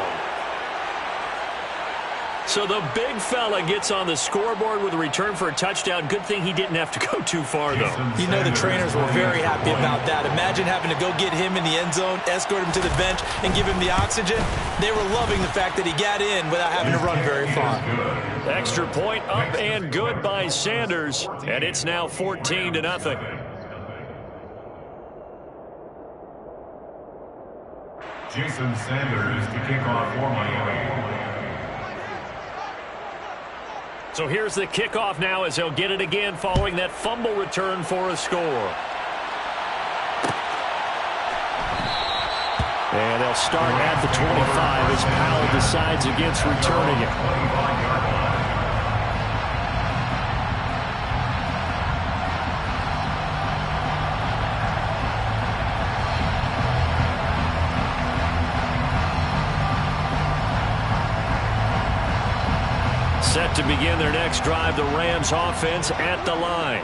So the big fella gets on the scoreboard with a return for a touchdown. Good thing he didn't have to go too far, though. You know the trainers were very happy about that. Imagine having to go get him in the end zone, escort him to the bench, and give him the oxygen. They were loving the fact that he got in without having to run very far. Extra point up and good by Sanders, and it's now 14-0. Jason Sanders to kick off for Miami. So here's the kickoff now as they'll get it again following that fumble return for a score. And they'll start at the 25 as Powell decides against returning it. Set to begin their next drive, the Rams offense at the line.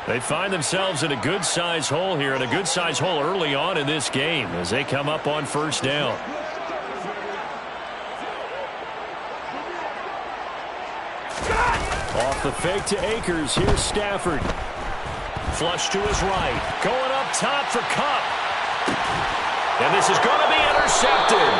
They find themselves in a good-sized hole here, and a good-sized hole early on in this game as they come up on first down. Off the fake to Akers, here's Stafford. Flush to his right, going up top for Kupp. And this is going to be intercepted.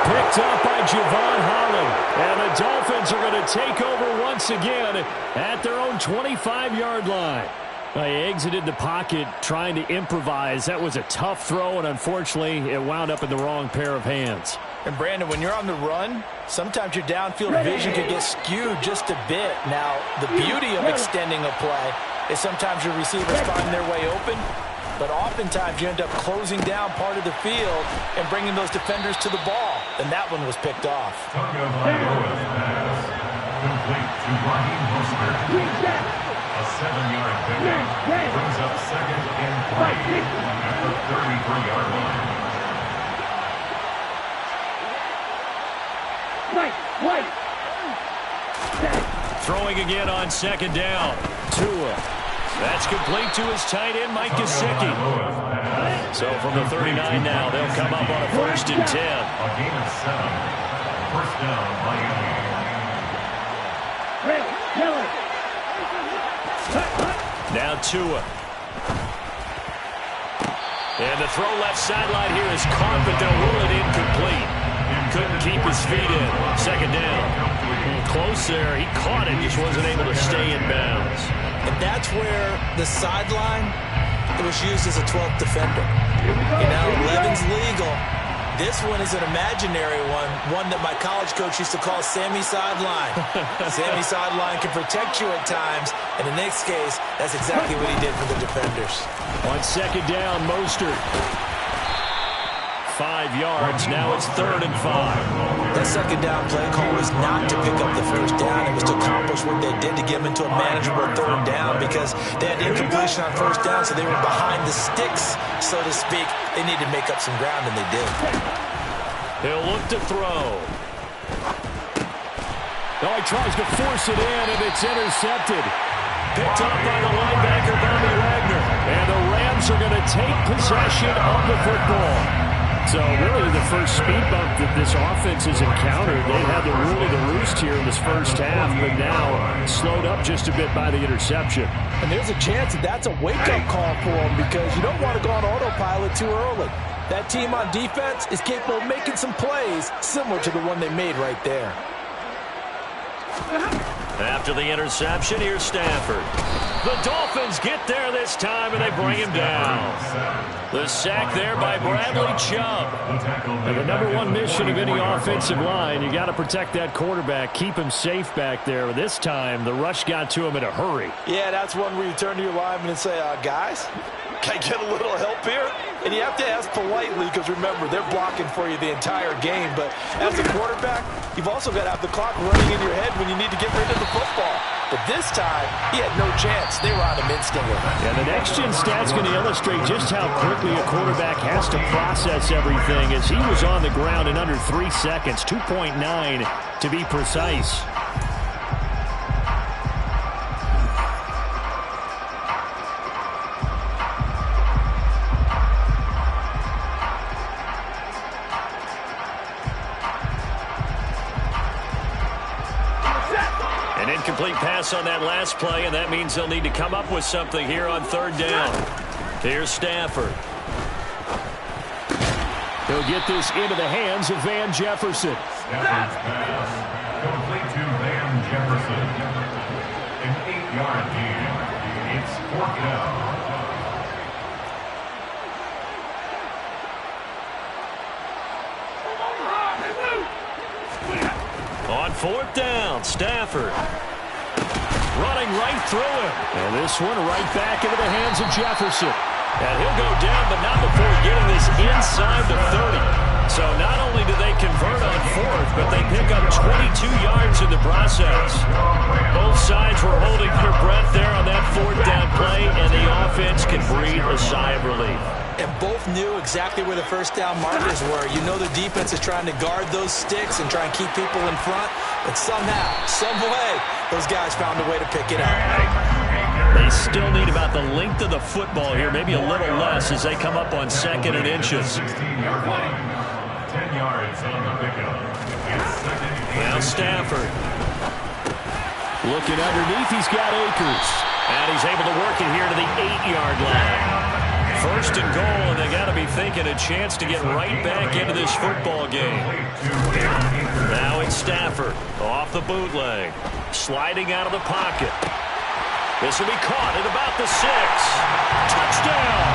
Picked up by Javon Holland. And the Dolphins are going to take over once again at their own 25-yard line. They exited the pocket trying to improvise. That was a tough throw, and unfortunately, it wound up in the wrong pair of hands. And, Brandon, when you're on the run, sometimes your downfield vision can get skewed just a bit. Now, the beauty of extending a play is sometimes your receivers find their way open, but oftentimes you end up closing down part of the field and bringing those defenders to the ball. And that one was picked off. Complete to Raheem Mostert. A 7-yard pickup brings up second and 3 at the 33-yard line. Throwing again on second down. Tua. That's complete to his tight end, Mike Gesicki. So from the 39 now, they'll come up on a 1st and 10. A gain of 7. First down, Miami. Now Tua. And the throw left sideline here is caught, but they'll rule it incomplete. Couldn't keep his feet in. Second down. Close there. He caught it, just wasn't able to stay in bounds. And that's where the sideline, it was used as a 12th defender. You know, 11's legal. This one is an imaginary one that my college coach used to call Sammy Sideline. Sammy Sideline can protect you at times, and in this case, that's exactly what he did for the defenders. On second down, Mostert. 5 yards, now it's 3rd and 5. That second down play call was not to pick up the first down. It was to accomplish what they did to get them into a manageable 3rd down because they had incompletion on first down, so they were behind the sticks, so to speak. They needed to make up some ground, and they did. He'll look to throw. Oh, he tries to force it in, and it's intercepted. Picked up by the linebacker, Bobby Wagner. And the Rams are going to take possession of the football. So really the first speed bump that this offense has encountered. They had the rule of the roost here in this first half, but now slowed up just a bit by the interception. And there's a chance that that's a wake-up call for them because you don't want to go on autopilot too early. That team on defense is capable of making some plays similar to the one they made right there. After the interception, here's Stafford. The Dolphins get there this time, and they bring him down. The sack there by Bradley Chubb. And the number one mission of any offensive line, you got to protect that quarterback, keep him safe back there. This time, the rush got to him in a hurry. Yeah, that's one where you turn to your lineman and say, guys, can I get a little help here? And you have to ask politely because, remember, they're blocking for you the entire game. But as a quarterback, you've also got to have the clock running in your head when you need to get rid of the football. But this time, he had no chance. They were on him instantly. Yeah, the next-gen stat's going to illustrate just how quickly a quarterback has to process everything as he was on the ground in under 3 seconds, 2.9 to be precise. incomplete pass on that last play, and that means they'll need to come up with something here on third down. Here's Stafford. He'll get this into the hands of Van Jefferson. Stafford's pass complete to Van Jefferson. An 8-yard gain. It's 4th down. On 4th down, Stafford running right through him. And this one right back into the hands of Jefferson. And he'll go down, but not before getting this inside the 30. So not only do they convert on 4th, but they pick up 22 yards in the process. Both sides were holding their breath there on that 4th down play, and the offense can breathe a sigh of relief. And both knew exactly where the first down markers were. You know the defense is trying to guard those sticks and try and keep people in front. But somehow, some way, those guys found a way to pick it up. They still need about the length of the football here, maybe a little less as they come up on 2nd and inches. 16-yard 10 yards on the pickup. Now Stafford. Looking underneath, he's got Akers. And he's able to work it here to the 8-yard line. 1st and goal, and they got to be thinking a chance to get right back into this football game. Now it's Stafford off the bootleg, sliding out of the pocket. This will be caught at about the 6. Touchdown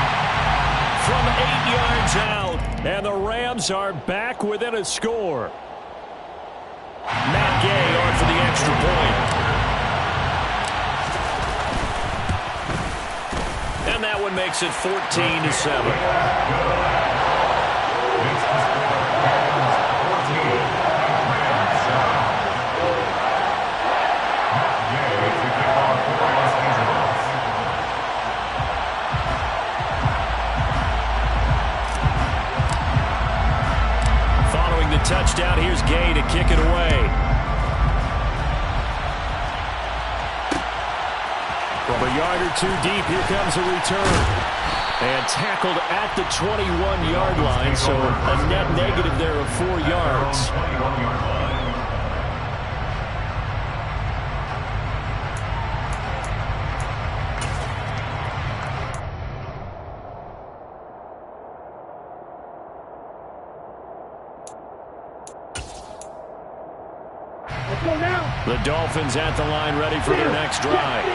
from 8 yards out, and the Rams are back within a score. Matt Gay on for the extra point. And that one makes it 14-7. Following the touchdown, here's Gay to kick it away. From a yard or two deep, here comes a return. And tackled at the 21-yard line, so a net negative there of 4 yards. The Dolphins at the line ready for their next drive.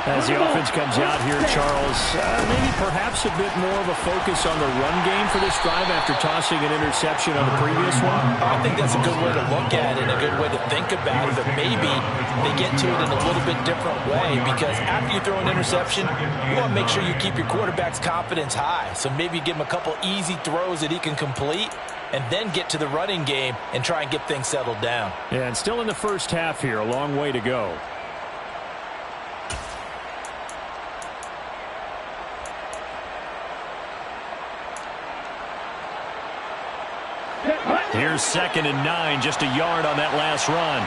As the offense comes out here, Charles, maybe perhaps a bit more of a focus on the run game for this drive after tossing an interception on the previous one? I think that's a good way to look at it and a good way to think about it, but maybe they get to it in a little bit different way because after you throw an interception, you want to make sure you keep your quarterback's confidence high. So maybe you give him a couple easy throws that he can complete and then get to the running game and try and get things settled down. Yeah, and still in the first half here, a long way to go. Here's 2nd and 9, just a yard on that last run.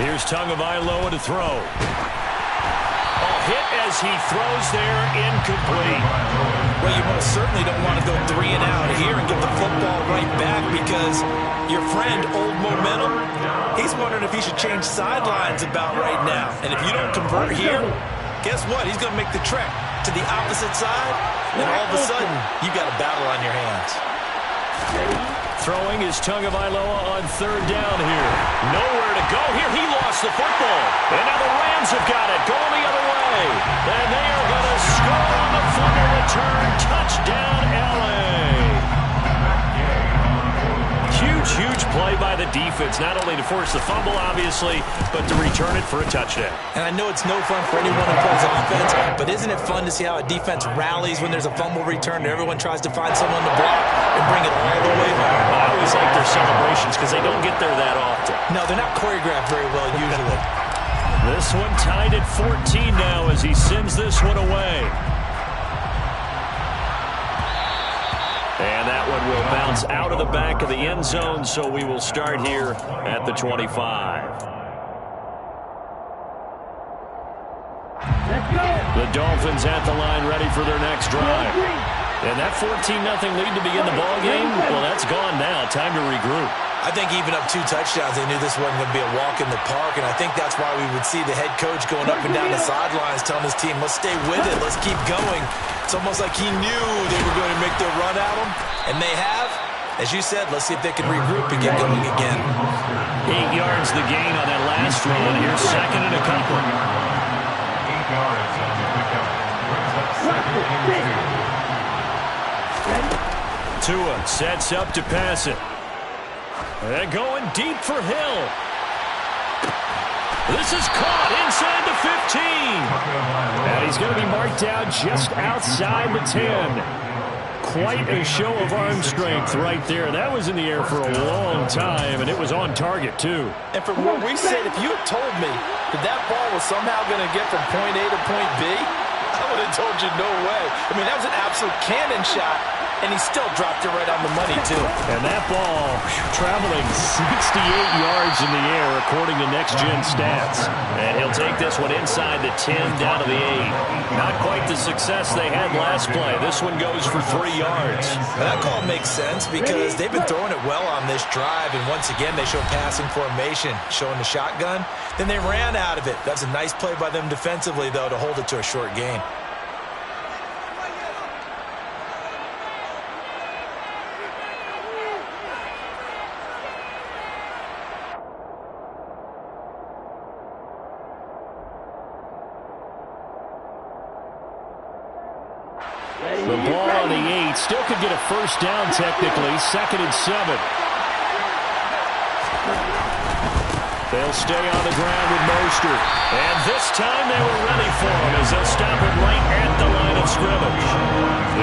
Here's Tagovailoa to throw. Hit as he throws there, incomplete. Well, you most certainly don't want to go 3 and out here and get the football right back because your friend, Old Momentum, he's wondering if he should change sidelines about right now. And if you don't convert here, guess what? He's going to make the trek to the opposite side, and all of a sudden, you got a battle on your hands. Throwing is Tagovailoa on 3rd down here. Nowhere to go here. He lost the football. And now the Rams have got it. Going the other way. And they are going to score on the fumble return. Touchdown, LA. Huge play by the defense. Not only to force the fumble, obviously, but to return it for a touchdown. And I know it's no fun for anyone who plays offense, but isn't it fun to see how a defense rallies when there's a fumble return and everyone tries to find someone to block and bring it all the way home? I always like their celebrations because they don't get there that often. No, they're not choreographed very well usually. This one tied at 14 now as he sends this one away. And that one will bounce out of the back of the end zone, so we will start here at the 25. The Dolphins at the line ready for their next drive. And that 14-0 lead to begin the ball game, well, that's gone now. Time to regroup. I think even up 2 touchdowns, they knew this wasn't going to be a walk in the park, and I think that's why we would see the head coach going up and down the sidelines telling his team, let's stay with it, let's keep going. It's almost like he knew they were going to make their run at him, and they have. As you said, let's see if they can regroup and get going again. 8 yards the gain on that last run. Here's second and a couple. 8 yards on the pickup. Brings up second and 2. Tua sets up to pass it. They're going deep for Hill. This is caught inside the 15. And he's going to be marked down just outside the 10. Quite a show of arm strength right there. That was in the air for a long time, and it was on target, too. And from where we sit, if you had told me that that ball was somehow going to get from point A to point B, I would have told you no way. I mean, that was an absolute cannon shot, and he still dropped it right on the money, too. And that ball traveling 68 yards in the air, according to next-gen stats. And he'll take this one inside the 10, down to the 8. Not quite the success they had last play. This one goes for 3 yards. And that call makes sense because they've been throwing it well on this drive, and once again, they show passing formation, showing the shotgun. Then they ran out of it. That's a nice play by them defensively, though, to hold it to a short gain. The ball on the 8 still could get a first down technically. 2nd and 7. They'll stay on the ground with Mostert. And this time they were ready for him as they'll stop him right at the line of scrimmage.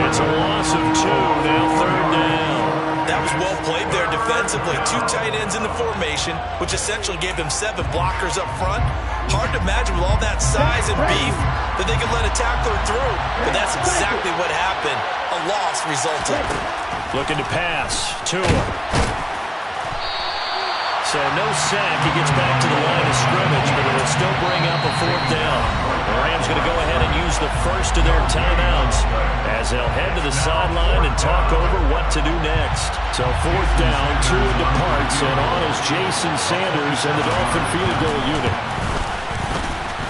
It's a loss of 2, now 3rd down. That was well played there defensively. 2 tight ends in the formation, which essentially gave them 7 blockers up front. Hard to imagine with all that size and beef that they could let a tackler through. But that's exactly what happened. A loss resulted. Looking to pass. Tua. So no sack. He gets back to the line of scrimmage, but it will still bring up a 4th down. The Rams going to go ahead and use the first of their timeouts as they'll head to the sideline and talk over what to do next. So 4th down, Tua departs, and on is Jason Sanders and the Dolphin field goal unit.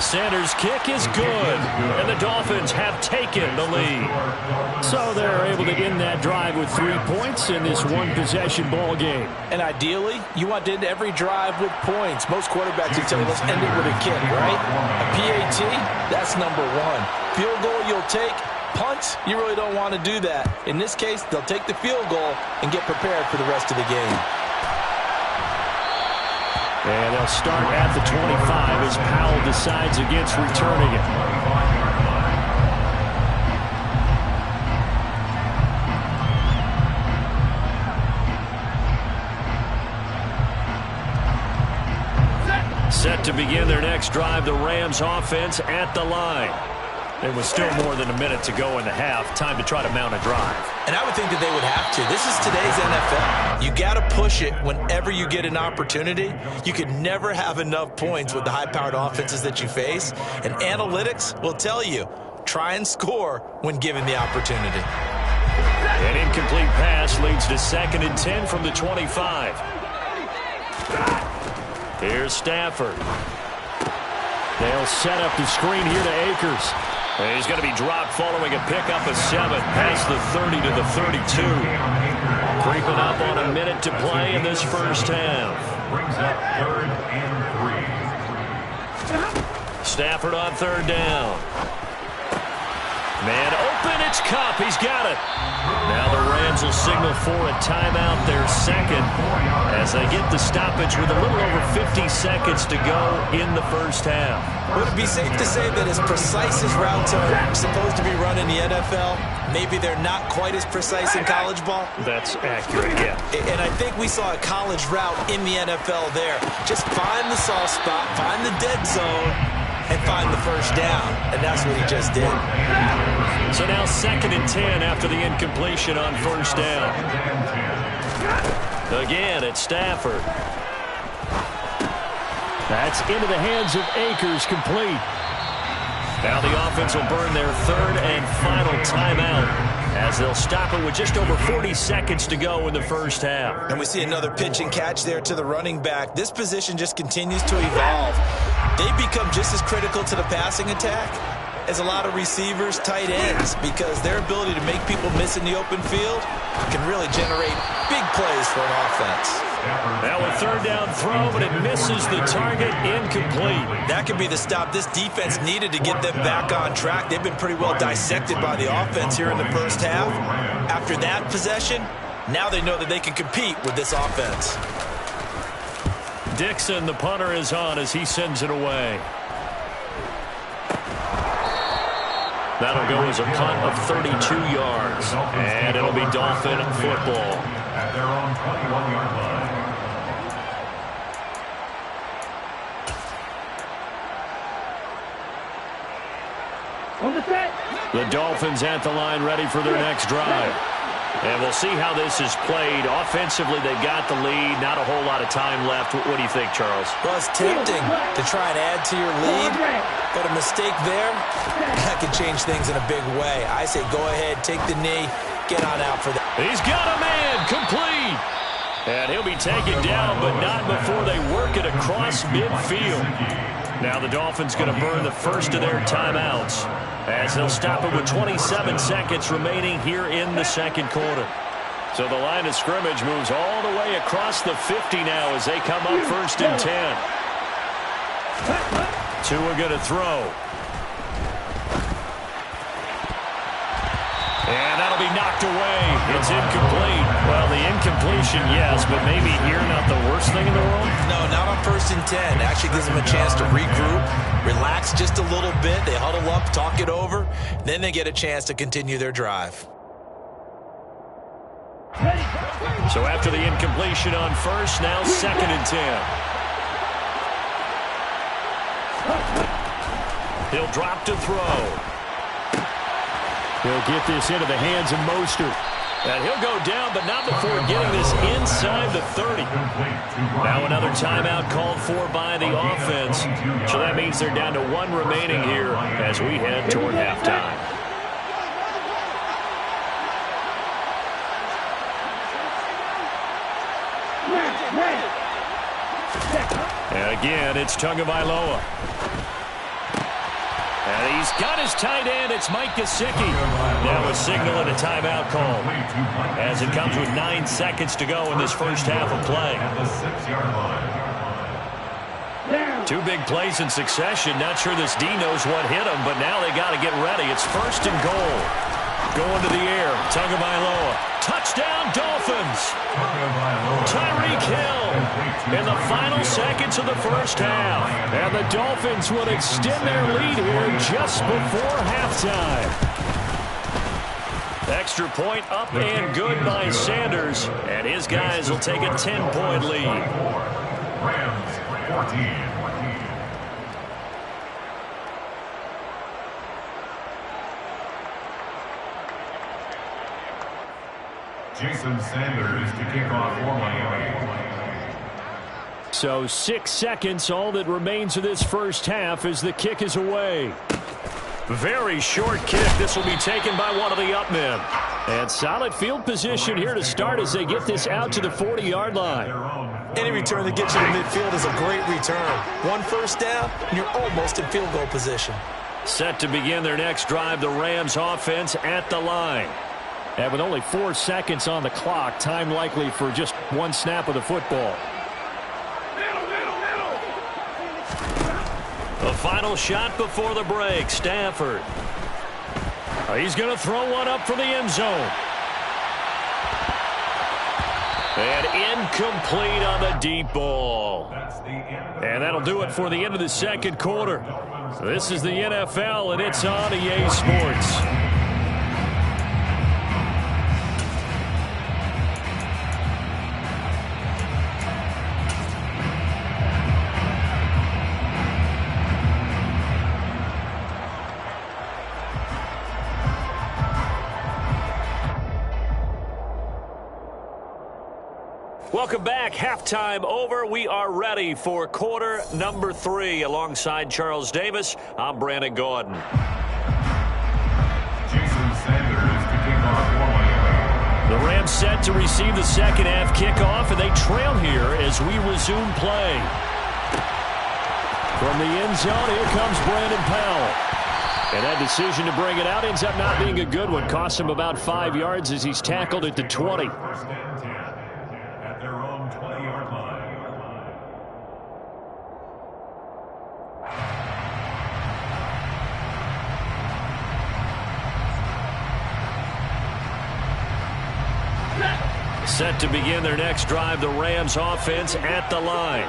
Sanders' kick is good, and the Dolphins have taken the lead. So they're able to end that drive with 3 points in this one-possession ball game. And ideally, you want to end every drive with points. Most quarterbacks will tell you, let's end it with a kick, right? A PAT, that's number 1. Field goal you'll take. Punts, you really don't want to do that. In this case, they'll take the field goal and get prepared for the rest of the game. And they'll start at the 25 as Powell decides against returning it. Set to begin their next drive, the Rams offense at the line. There was still more than a minute to go in the half. Time to try to mount a drive. And I would think that they would have to. This is today's NFL. You got to push it whenever you get an opportunity. You could never have enough points with the high-powered offenses that you face. And analytics will tell you, try and score when given the opportunity. An incomplete pass leads to 2nd and 10 from the 25. Here's Stafford. They'll set up the screen here to Akers. And he's going to be dropped following a pickup of 7 past the 30 to the 32. Creeping up on a minute to play in this first half. Brings up 3rd and 3. Stafford on 3rd down. Man open, it's Kupp. He's got it. Now the Rams will signal for a timeout, their 2nd, as they get the stoppage with a little over 50 seconds to go in the first half. Would it be safe to say that as precise as routes are supposed to be run in the NFL, maybe they're not quite as precise in college ball? That's accurate, yeah. And I think we saw a college route in the NFL there. Just find the soft spot, find the dead zone, and find the first down. And that's what he just did. So now 2nd and 10 after the incompletion on first down. Again, it's Stafford. That's into the hands of Akers, complete. Now the offense will burn their 3rd and final timeout. as they'll stop it with just over 40 seconds to go in the first half. And we see another pitch and catch there to the running back. This position just continues to evolve. They've become just as critical to the passing attack as a lot of receivers, tight ends, because their ability to make people miss in the open field can really generate big plays for an offense. Now a third down throw, but it misses the target, incomplete. That could be the stop this defense needed to get them back on track. They've been pretty well dissected by the offense here in the first half. After that possession, now they know that they can compete with this offense. Dixon, the punter, is on as he sends it away. That'll go as a punt of 32 yards, and it'll be Dolphin football. At their own 21-yard line. On the set. The Dolphins at the line ready for their next drive. And we'll see how this is played. Offensively, they've got the lead. Not a whole lot of time left. What do you think, Charles? Well, it's tempting to try and add to your lead, but a mistake there, that could change things in a big way. I say go ahead, take the knee, get on out for that. He's got a man, complete. And he'll be taken down, but not before they work it across midfield. Now the Dolphins going to burn the first of their timeouts as they'll stop it with 27 seconds remaining here in the second quarter. So the line of scrimmage moves all the way across the 50 now as they come up first and 10. Tua going to throw. And that'll be knocked away. It's incomplete. Well, the incompletion, yes, but maybe here not the worst thing in the world? No, not on first and 10. Actually gives them a chance to regroup, relax just a little bit. They huddle up, talk it over. Then they get a chance to continue their drive. So after the incompletion on first, now second and 10. He'll drop to throw. He'll get this into the hands of Mostert. And he'll go down, but not before getting this inside the 30. Now another timeout called for by the offense. So that means they're down to one remaining here as we head toward halftime. And again, it's Tagovailoa. And he's got his tight end. It's Mike Gesicki. Now a signal and a timeout call as it comes with 9 seconds to go in this first half of play. Two big plays in succession. Not sure this D knows what hit him, but now they got to get ready. It's first and goal. Going to the air. Tagovailoa. Touchdown, Dolphins. Tyreek Hill in the final seconds of the first half. And the Dolphins will extend their lead here just before halftime. Extra point up and good by Sanders. And his guys will take a 10-point lead. Rams 14. Jason Sanders to kick off for Miami. So 6 seconds, all that remains of this first half as the kick is away. Very short kick. This will be taken by one of the up men. And solid field position here to start as they get this out to the 40-yard line. Any return that gets you to midfield is a great return. One first down, and you're almost in field goal position. Set to begin their next drive, the Rams offense at the line. And with only 4 seconds on the clock, time likely for just one snap of the football. The final shot before the break, Stafford. He's going to throw one up for the end zone. And incomplete on the deep ball. And that'll do it for the end of the second quarter. This is the NFL, and it's on EA Sports. Welcome back. Halftime over. We are ready for quarter number 3. Alongside Charles Davis, I'm Brandon Gordon. Jason Sanders to kick off Rams set to receive the second half kickoff, and they trail here as we resume play. From the end zone, here comes Brandon Powell. And that decision to bring it out ends up not being a good one. Cost him about 5 yards as he's tackled at the 20. First and 10 at their own 20-yard line. Set to begin their next drive, the Rams offense at the line.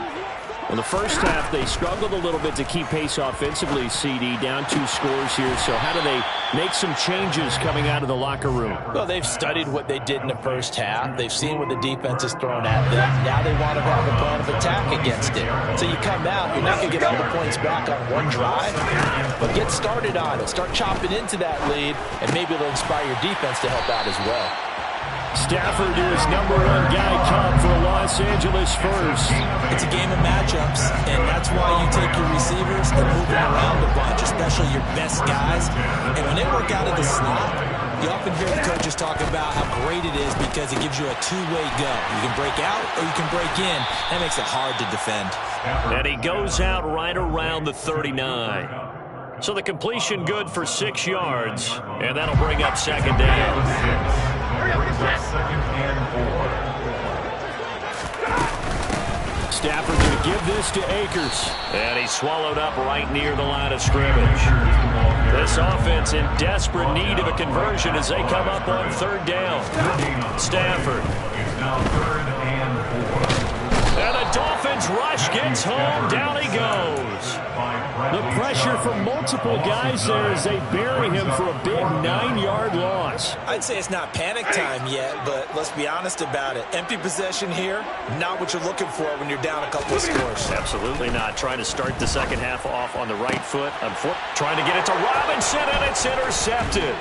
In the first half, they struggled a little bit to keep pace offensively, CD, down 2 scores here. So how do they make some changes coming out of the locker room? Well, they've studied what they did in the first half. They've seen what the defense has thrown at them. Now they want to have a plan of attack against it. So you come out, you're not going to get all the points back on one drive, but get started on it. Start chopping into that lead, and maybe it'll inspire your defense to help out as well. Stafford is #1 guy caught for Los Angeles first. It's a game of matchups, and that's why you take your receivers and move them around a bunch, especially your best guys. And when they work out of the slot, you often hear the coaches talk about how great it is because it gives you a two-way go. You can break out or you can break in. That makes it hard to defend. And he goes out right around the 39. So the completion good for 6 yards, and that'll bring up second down. Second and 4. Stafford going to give this to Akers. And he's swallowed up right near the line of scrimmage. This offense in desperate need of a conversion as they come up on third down. Stafford. It's now third and 4. And the Dolphins rush gets home. Down he goes. The pressure from multiple guys there as they bury him for a big 9-yard loss. I'd say it's not panic time yet, but let's be honest about it. Empty possession here, not what you're looking for when you're down a couple of scores. Absolutely not. Trying to start the second half off on the right foot. Trying to get it to Robinson, and it's intercepted.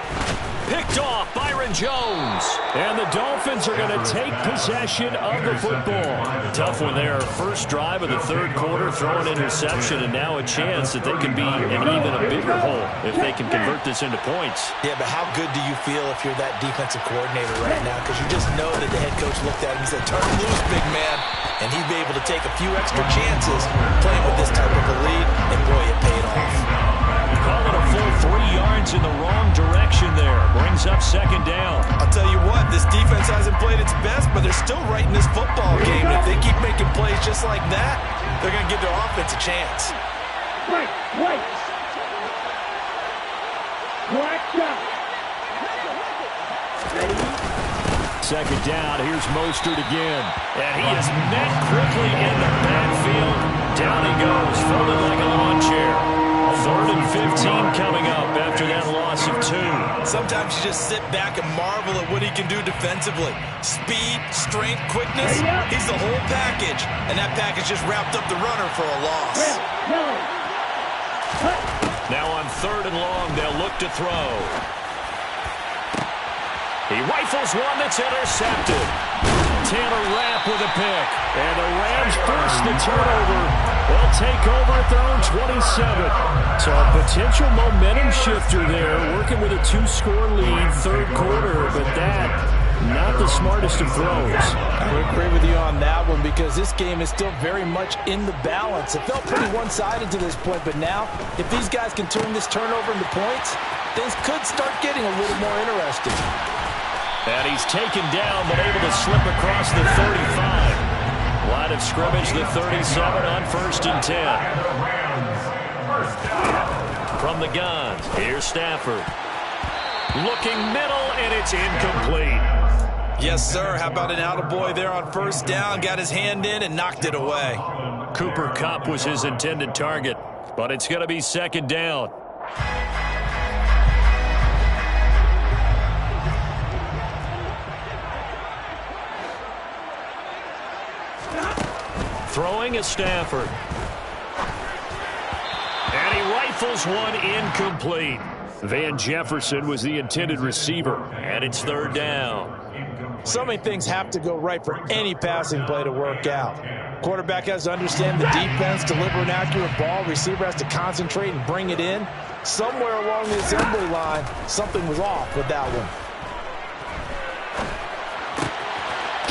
Picked off Byron Jones. And the Dolphins are going to take possession of the football. Tough one there. First drive of the third quarter, throw an interception, and now a chance that they can be in even a bigger hole if they can convert this into points. Yeah, but how good do you feel if you're that defensive coordinator right now? Because you just know that the head coach looked at him and said, turn loose, big man. And he'd be able to take a few extra chances playing with this type of a lead, and boy, it paid off. Call it a full 3 yards in the wrong direction there. Brings up second down. I'll tell you what, this defense hasn't played its best, but they're still right in this football game. And if they keep making plays just like that, they're going to give their offense a chance. Right. Watch out. Second down, here's Mostert again. And he is met quickly in the backfield. Down he goes, folded like a lawn chair. 3rd and 15 coming up after that loss of 2. Sometimes you just sit back and marvel at what he can do defensively. Speed, strength, quickness, he's the whole package. And that package just wrapped up the runner for a loss. Now on 3rd and long, they'll look to throw. He rifles one that's intercepted. Taylor Rapp with a pick. And the Rams force the turnover. They'll take over at their own 27. So a potential momentum shifter there, working with a 2-score lead, third quarter, but that, not the smartest of throws. I would agree with you on that one because this game is still very much in the balance. It felt pretty one-sided to this point, but now, if these guys can turn this turnover into points, things could start getting a little more interesting. And he's taken down, but able to slip across the 35. Line of scrimmage, the 37 on 1st and 10. From the gun, here's Stafford. Looking middle, and it's incomplete. Yes, sir. How about an attaboy there on 1st down? Got his hand in and knocked it away. Cooper Kupp was his intended target, but it's going to be 2nd down. Throwing is Stafford. And he rifles one incomplete. Van Jefferson was the intended receiver. And it's 3rd down. So many things have to go right for any passing play to work out. Quarterback has to understand the defense, deliver an accurate ball. Receiver has to concentrate and bring it in. Somewhere along the assembly line, something was off with that one.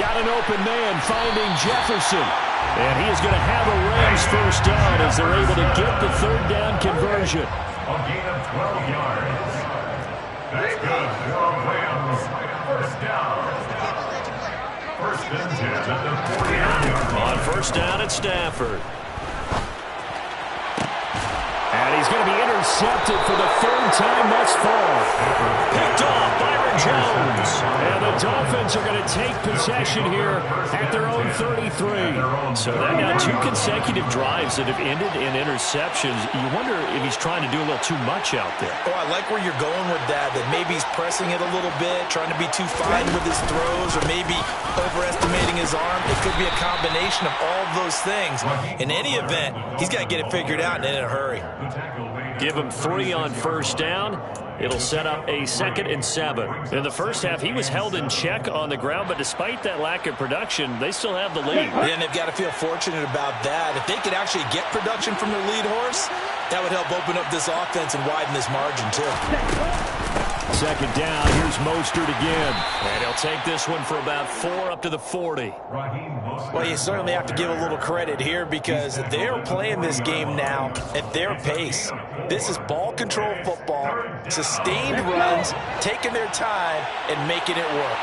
got an open man finding Jefferson. And he is going to have a Rams first down as they're able to get the third down conversion. A gain of 12 yards. That's good for Rams. First down. First and 10 at the 49-yard line. On first down at Stafford. And he's going to be intercepted for the third time thus far. Picked off Byron Jones. And the Dolphins are going to take possession here at their own 33. So that now 2 consecutive drives that have ended in interceptions. You wonder if he's trying to do a little too much out there. Oh, I like where you're going with that maybe he's pressing it a little bit, trying to be too fine with his throws, or maybe overestimating his arm. It could be a combination of all of those things. In any event, he's got to get it figured out and in a hurry. Give him 3 on first down. It'll set up a 2nd and 7. In the first half, he was held in check on the ground, but despite that lack of production, they still have the lead. And they've got to feel fortunate about that. If they could actually get production from their lead horse, that would help open up this offense and widen this margin, too. Second down, here's Mostert again. And he'll take this one for about 4 up to the 40. Well, you certainly have to give a little credit here because they're playing this game now at their pace. This is ball control football, sustained runs, taking their time, and making it work.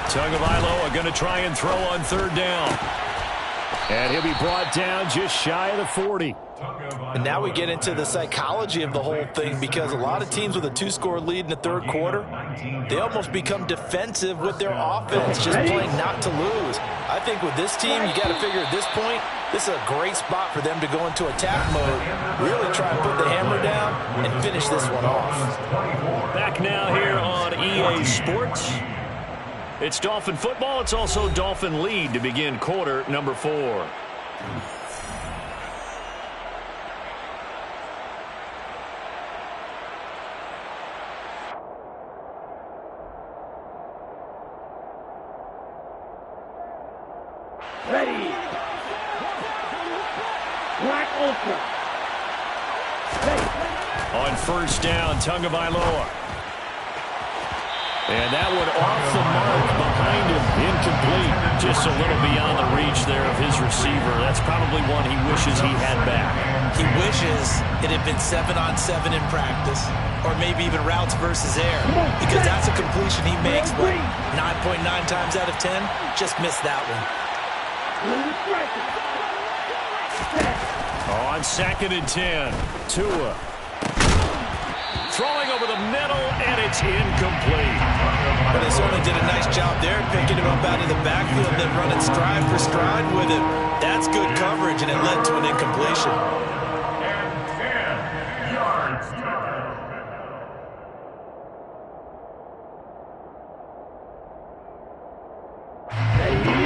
Tagovailoa going to try and throw on third down. And he'll be brought down just shy of the 40. And now we get into the psychology of the whole thing because a lot of teams with a 2-score lead in the third quarter, they almost become defensive with their offense, just playing not to lose. I think with this team, you got to figure at this point, this is a great spot for them to go into attack mode, really try and put the hammer down and finish this one off. Back now here on EA Sports. It's Dolphin football. It's also Dolphin lead to begin quarter number 4. Ready. Black Ultra. Ready. On first down, Tagovailoa. And that one off the mark behind him, incomplete. Just a little beyond the reach there of his receiver. That's probably one he wishes he had back. He wishes it had been 7-on-7 in practice, or maybe even routes versus air, because that's a completion he makes, but 9.9 times out of 10, just missed that one. On 2nd and 10, Tua. Throwing over the middle, and it's incomplete. But they certainly did a nice job there, picking him up out of the backfield and then running stride for stride with him. That's good coverage, and it led to an incompletion. And 10 yards.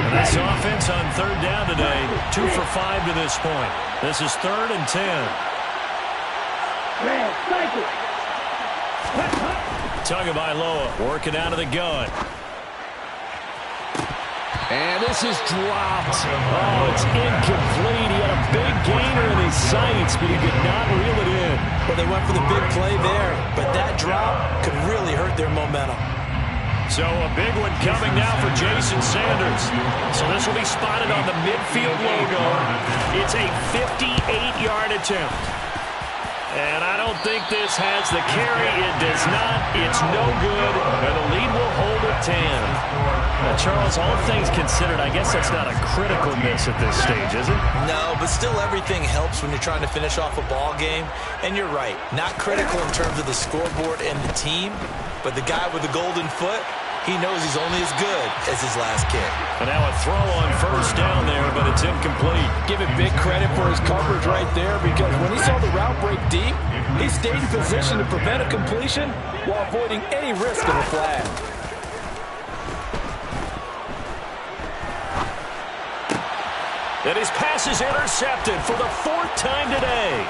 This offense on third down today, 2 for 5 to this point. This is 3rd and 10. Tagovailoa working out of the gun. And this is dropped. Oh, it's incomplete. He had a big gainer in his sights, but he could not reel it in. Well, they went for the big play there, but that drop could really hurt their momentum. So a big one coming now for Jason Sanders. So this will be spotted on the midfield logo. It's a 58-yard attempt. And I don't think this has the carry. It does not. It's no good. And the lead will hold at 10. Now, Charles, all things considered, I guess that's not a critical miss at this stage, is it? No, but still everything helps when you're trying to finish off a ball game. And you're right, not critical in terms of the scoreboard and the team, but the guy with the golden foot, he knows he's only as good as his last kick. And now a throw on first down there, but it's incomplete. Give him big credit for his coverage right there, because when he saw the route break deep, he stayed in position to prevent a completion while avoiding any risk of a flag. And his pass is intercepted for the 4th time today.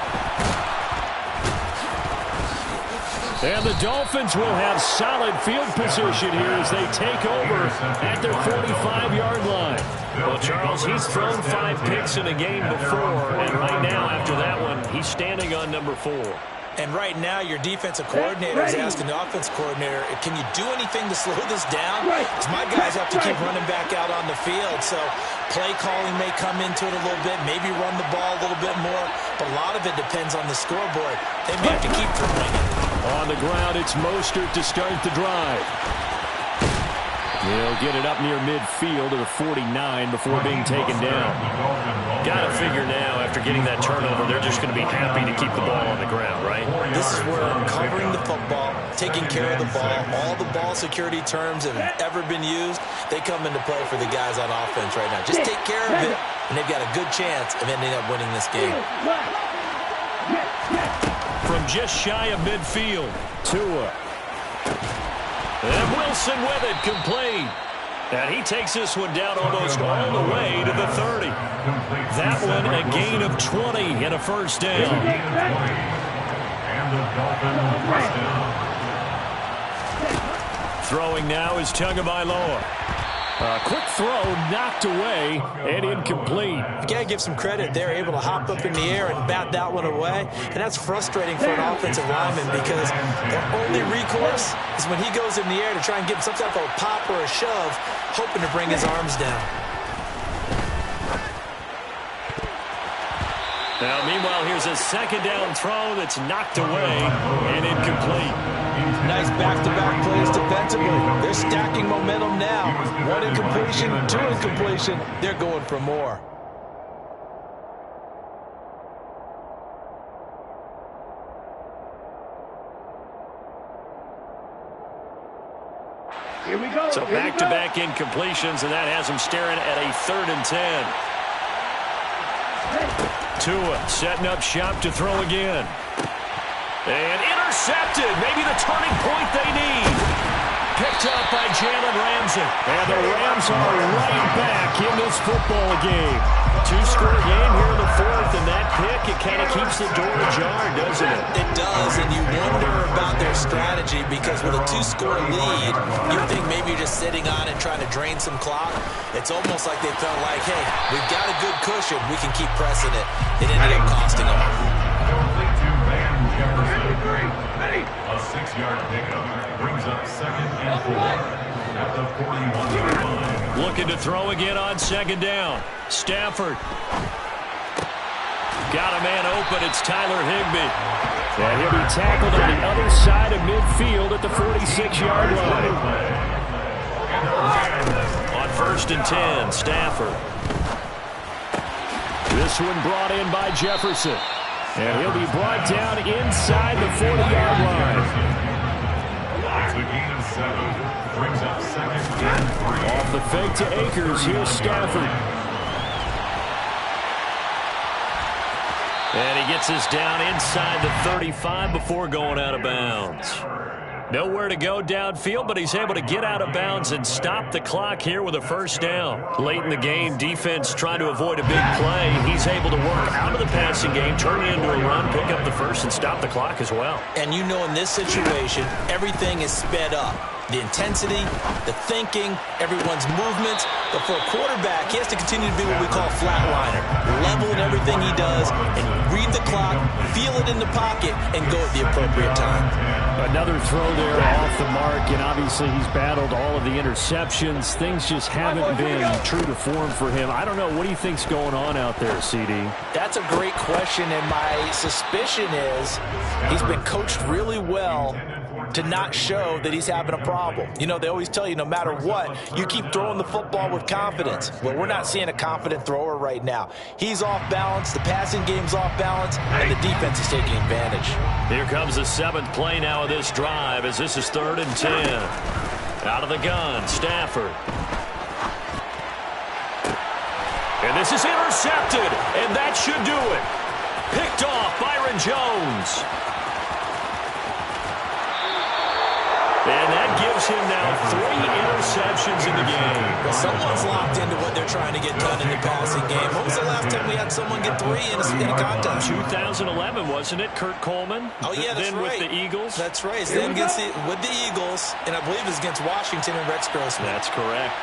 And the Dolphins will have solid field position here as they take over at their 45-yard line. Well, Charles, he's thrown 5 picks in a game before, and right now, after that one, he's standing on number 4. And right now, your defensive coordinator is asking the offensive coordinator, can you do anything to slow this down? Because my guys have to keep running back out on the field. So play calling may come into it a little bit, maybe run the ball a little bit more. But a lot of it depends on the scoreboard. They may have to keep throwing it. On the ground, it's Mostert to start the drive. He'll get it up near midfield to the 49 before being taken down. Got to figure now, after getting that turnover, they're just going to be happy to keep the ball on the ground, right? This is where covering the football, taking care of the ball, all the ball security terms that have ever been used, they come into play for the guys on offense right now. Just take care of it, and they've got a good chance of ending up winning this game. From just shy of midfield, Tua. and Wilson with it, complete. And he takes this one down almost all the way to the 30. That one a gain of 20 and a first down. And the Dolphins first down. Throwing now is Tagovailoa. Quick throw, knocked away, and incomplete. You got to give some credit. They're able to hop up in the air and bat that one away. And that's frustrating for an offensive lineman because their only recourse is when he goes in the air to try and get some type of a pop or a shove, hoping to bring his arms down. Now, meanwhile, here's a second down throw that's knocked away and incomplete. Nice back-to-back plays defensively. They're stacking momentum now. One incompletion, two incompletion. They're going for more. Here we go. So back-to-back incompletions, and that has them staring at a 3rd and 10. Tua setting up shop to throw again. And intercepted. Maybe the turning point they need. Picked up by Jalen Ramsey. And the Rams are right back in this football game. 2-score game here in the 4th, and that pick, it kind of keeps the door ajar, doesn't it? It does, and you wonder about their strategy because with a 2-score lead, you think maybe you're just sitting on it trying to drain some clock. It's almost like they felt like, hey, we've got a good cushion. We can keep pressing it. It ended up costing them. Complete to Van Jefferson. A 6-yard pickup brings up 2nd and 4 at the 41-yard line. Looking to throw again on 2nd down. Stafford. Got a man open. It's Tyler Higbee. And he'll be tackled on the other side of midfield at the 46-yard line. On 1st and 10, Stafford. This one brought in by Jefferson. And he'll be brought down inside the 40-yard line. It's a gain of 7. Brings up 2nd and 3. Off the fake to Akers, here's Stafford. And he gets us down inside the 35 before going out of bounds. Nowhere to go downfield, but he's able to get out of bounds and stop the clock here with a first down. Late in the game, defense trying to avoid a big play. He's able to work out of the passing game, turn it into a run, pick up the first, and stop the clock as well. And you know in this situation, everything is sped up. The intensity, the thinking, everyone's movements. But for a quarterback, he has to continue to be what we call a flatliner. Level in everything he does and read the clock, feel it in the pocket, and go at the appropriate time. Another throw there off the mark, and obviously he's battled all of the interceptions. Things just haven't been true to form for him. I don't know. What do you think's going on out there, CD? That's a great question, and my suspicion is he's been coached really well to not show that he's having a problem. You know, they always tell you no matter what, you keep throwing the football with confidence. Well, we're not seeing a confident thrower right now. He's off balance, the passing game's off balance, and the defense is taking advantage. Here comes the 7th play now of this drive as this is 3rd and 10. Out of the gun, Stafford. And this is intercepted, and that should do it. Picked off Byron Jones. And that gives him now 3 interceptions in the game. Well, someone's locked into what they're trying to get done in the passing game. When was the last time we had someone get 3 in a contest? 2011, wasn't it? Kurt Coleman? Oh, yeah, that's then right. With the Eagles? That's right. Then with the Eagles, and I believe it's against Washington and Rex Grossman. That's correct.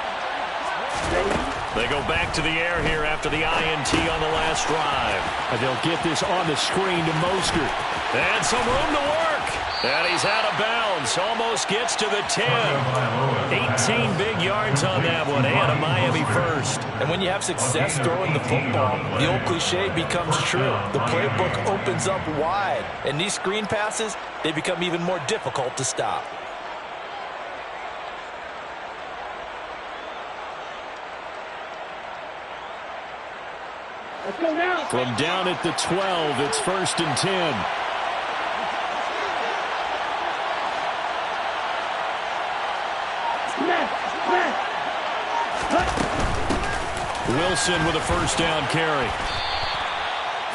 They go back to the air here after the INT on the last drive. And they'll get this on the screen to Mostert. And some room to work. And he's out of bounds. Almost gets to the 10. 18 big yards on that one. And a Miami first. And when you have success throwing the football, the old cliche becomes true. The playbook opens up wide. And these screen passes, they become even more difficult to stop. Let's go now. From down at the 12, it's 1st and 10. Wilson with a first down carry.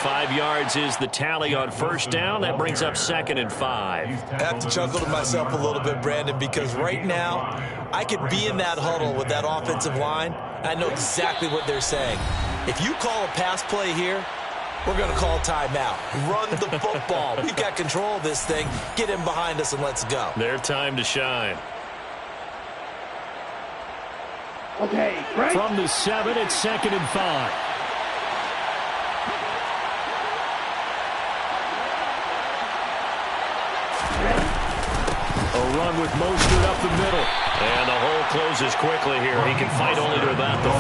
5 yards is the tally on first down. That brings up 2nd and 5. I have to chuckle to myself a little bit, Brandon, because right now I could be in that huddle with that offensive line. I know exactly what they're saying. If you call a pass play here, we're going to call timeout. Run the football. We've got control of this thing. Get in behind us and let's go. Their time to shine. Okay, right. From the 7, it's 2nd and 5. A run with Mostert up the middle. And the hole closes quickly here. He can fight only to about the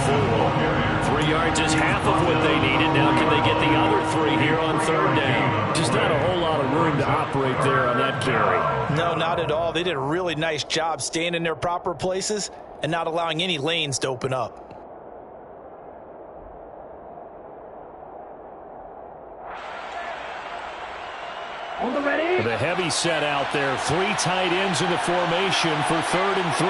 4. 3 yards is half of what they needed. Now can they get the other 3 here on 3rd down? Just not a whole lot of room to operate there on that carry. No, not at all. They did a really nice job staying in their proper places and not allowing any lanes to open up. On the ready. The heavy set out there. 3 tight ends in the formation for 3rd and 3.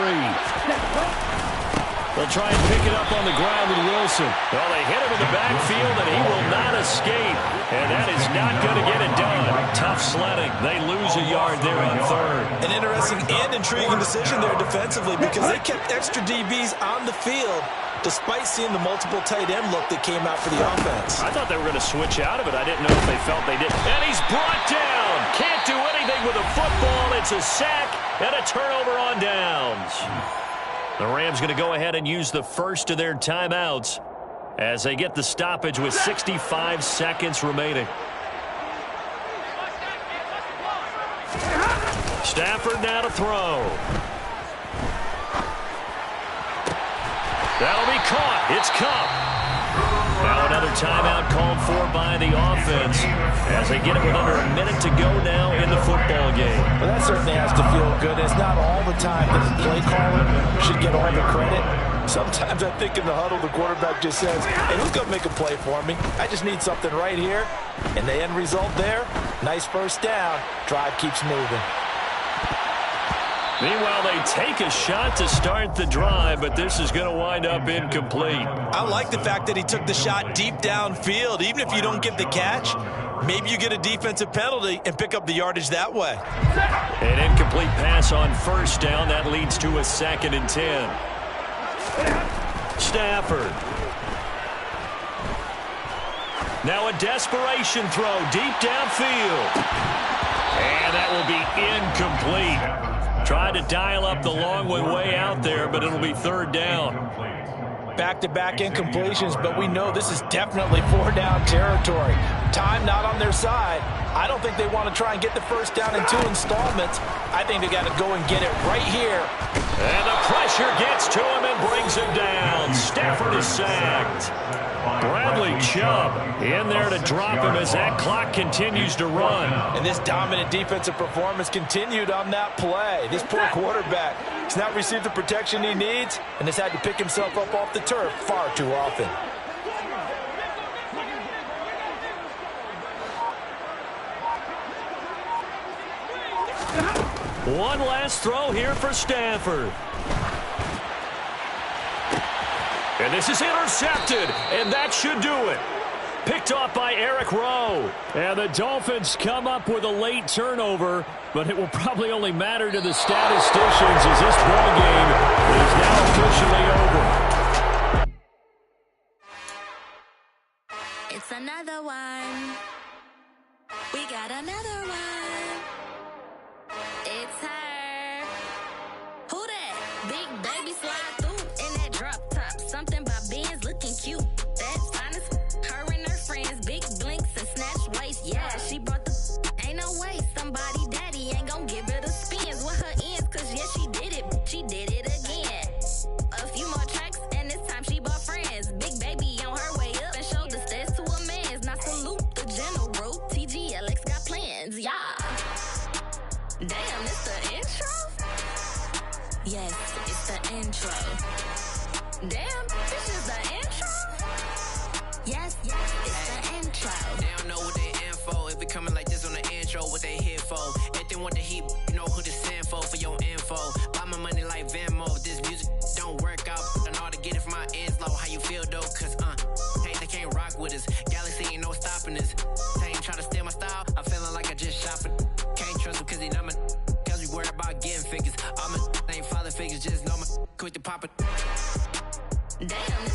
They'll try and pick it up on the ground with Wilson. Well, they hit him in the backfield, and he will not escape. And that is not going to get it done. Tough sledding. They lose a yard there on 3rd. An interesting and intriguing decision there defensively because they kept extra DBs on the field despite seeing the multiple tight end look that came out for the offense. I thought they were going to switch out of it. I didn't know if they felt they did. And he's brought down. Can't do anything with a football. It's a sack and a turnover on downs. The Rams going to go ahead and use the first of their timeouts as they get the stoppage with 65 seconds remaining. Stafford now to throw. That'll be caught. It's Cup. Now another timeout called for by the offense as they get it with under a minute to go now in the football game. Well, that certainly has to feel good. It's not all the time that the play caller should get all the credit. Sometimes I think in the huddle the quarterback just says, hey, who's going to make a play for me? I just need something right here. And the end result there, nice first down. Drive keeps moving. Meanwhile, they take a shot to start the drive, but this is going to wind up incomplete. I like the fact that he took the shot deep downfield. Even if you don't get the catch, maybe you get a defensive penalty and pick up the yardage that way. An incomplete pass on first down. That leads to a 2nd and 10. Stafford. Now a desperation throw deep downfield. And that will be incomplete. Tried to dial up the long way out there, but it'll be 3rd down. Back-to-back incompletions, but we know this is definitely 4-down territory. Time not on their side. I don't think they want to try and get the first down in 2 installments. I think they got to go and get it right here. And the pressure gets to him and brings him down. Stafford is sacked. Bradley Chubb in there to drop him as that clock continues to run. And this dominant defensive performance continued on that play. This poor quarterback has not received the protection he needs and has had to pick himself up off the turf far too often. One last throw here for Stafford. And this is intercepted, and that should do it. Picked off by Eric Rowe. And the Dolphins come up with a late turnover, but it will probably only matter to the statisticians as this ball game is now officially over. It's another one. We got another one. It's her. Who that? Big baby slide through in that drop top. Something about Benz. somebody daddy ain't gon' give her the spins with her ends, cause yeah, she did it again. A few more tracks and this time she bought friends. Big baby on her way up and showed the stairs to a man's. Now salute the general, TGLX got plans, yeah. Damn, it's the intro? Yes, it's the intro. Damn, this is the intro? Yes, it's the intro. They don't know what they in for. If it coming like this on the intro, what they here for? If they want the heat, you know who to send for your info. Buy my money like Venmo. This music don't work out. I know how to get it from my ends low. How you feel though? Cause hey, they can't rock with us. Galaxy ain't no stopping us. They ain't try to steal my style. I'm feeling like I just shopping. Can't trust them cause they not my. Cause we worried about getting figures. All my ain't father figures. Just know my quick to pop it. Damn.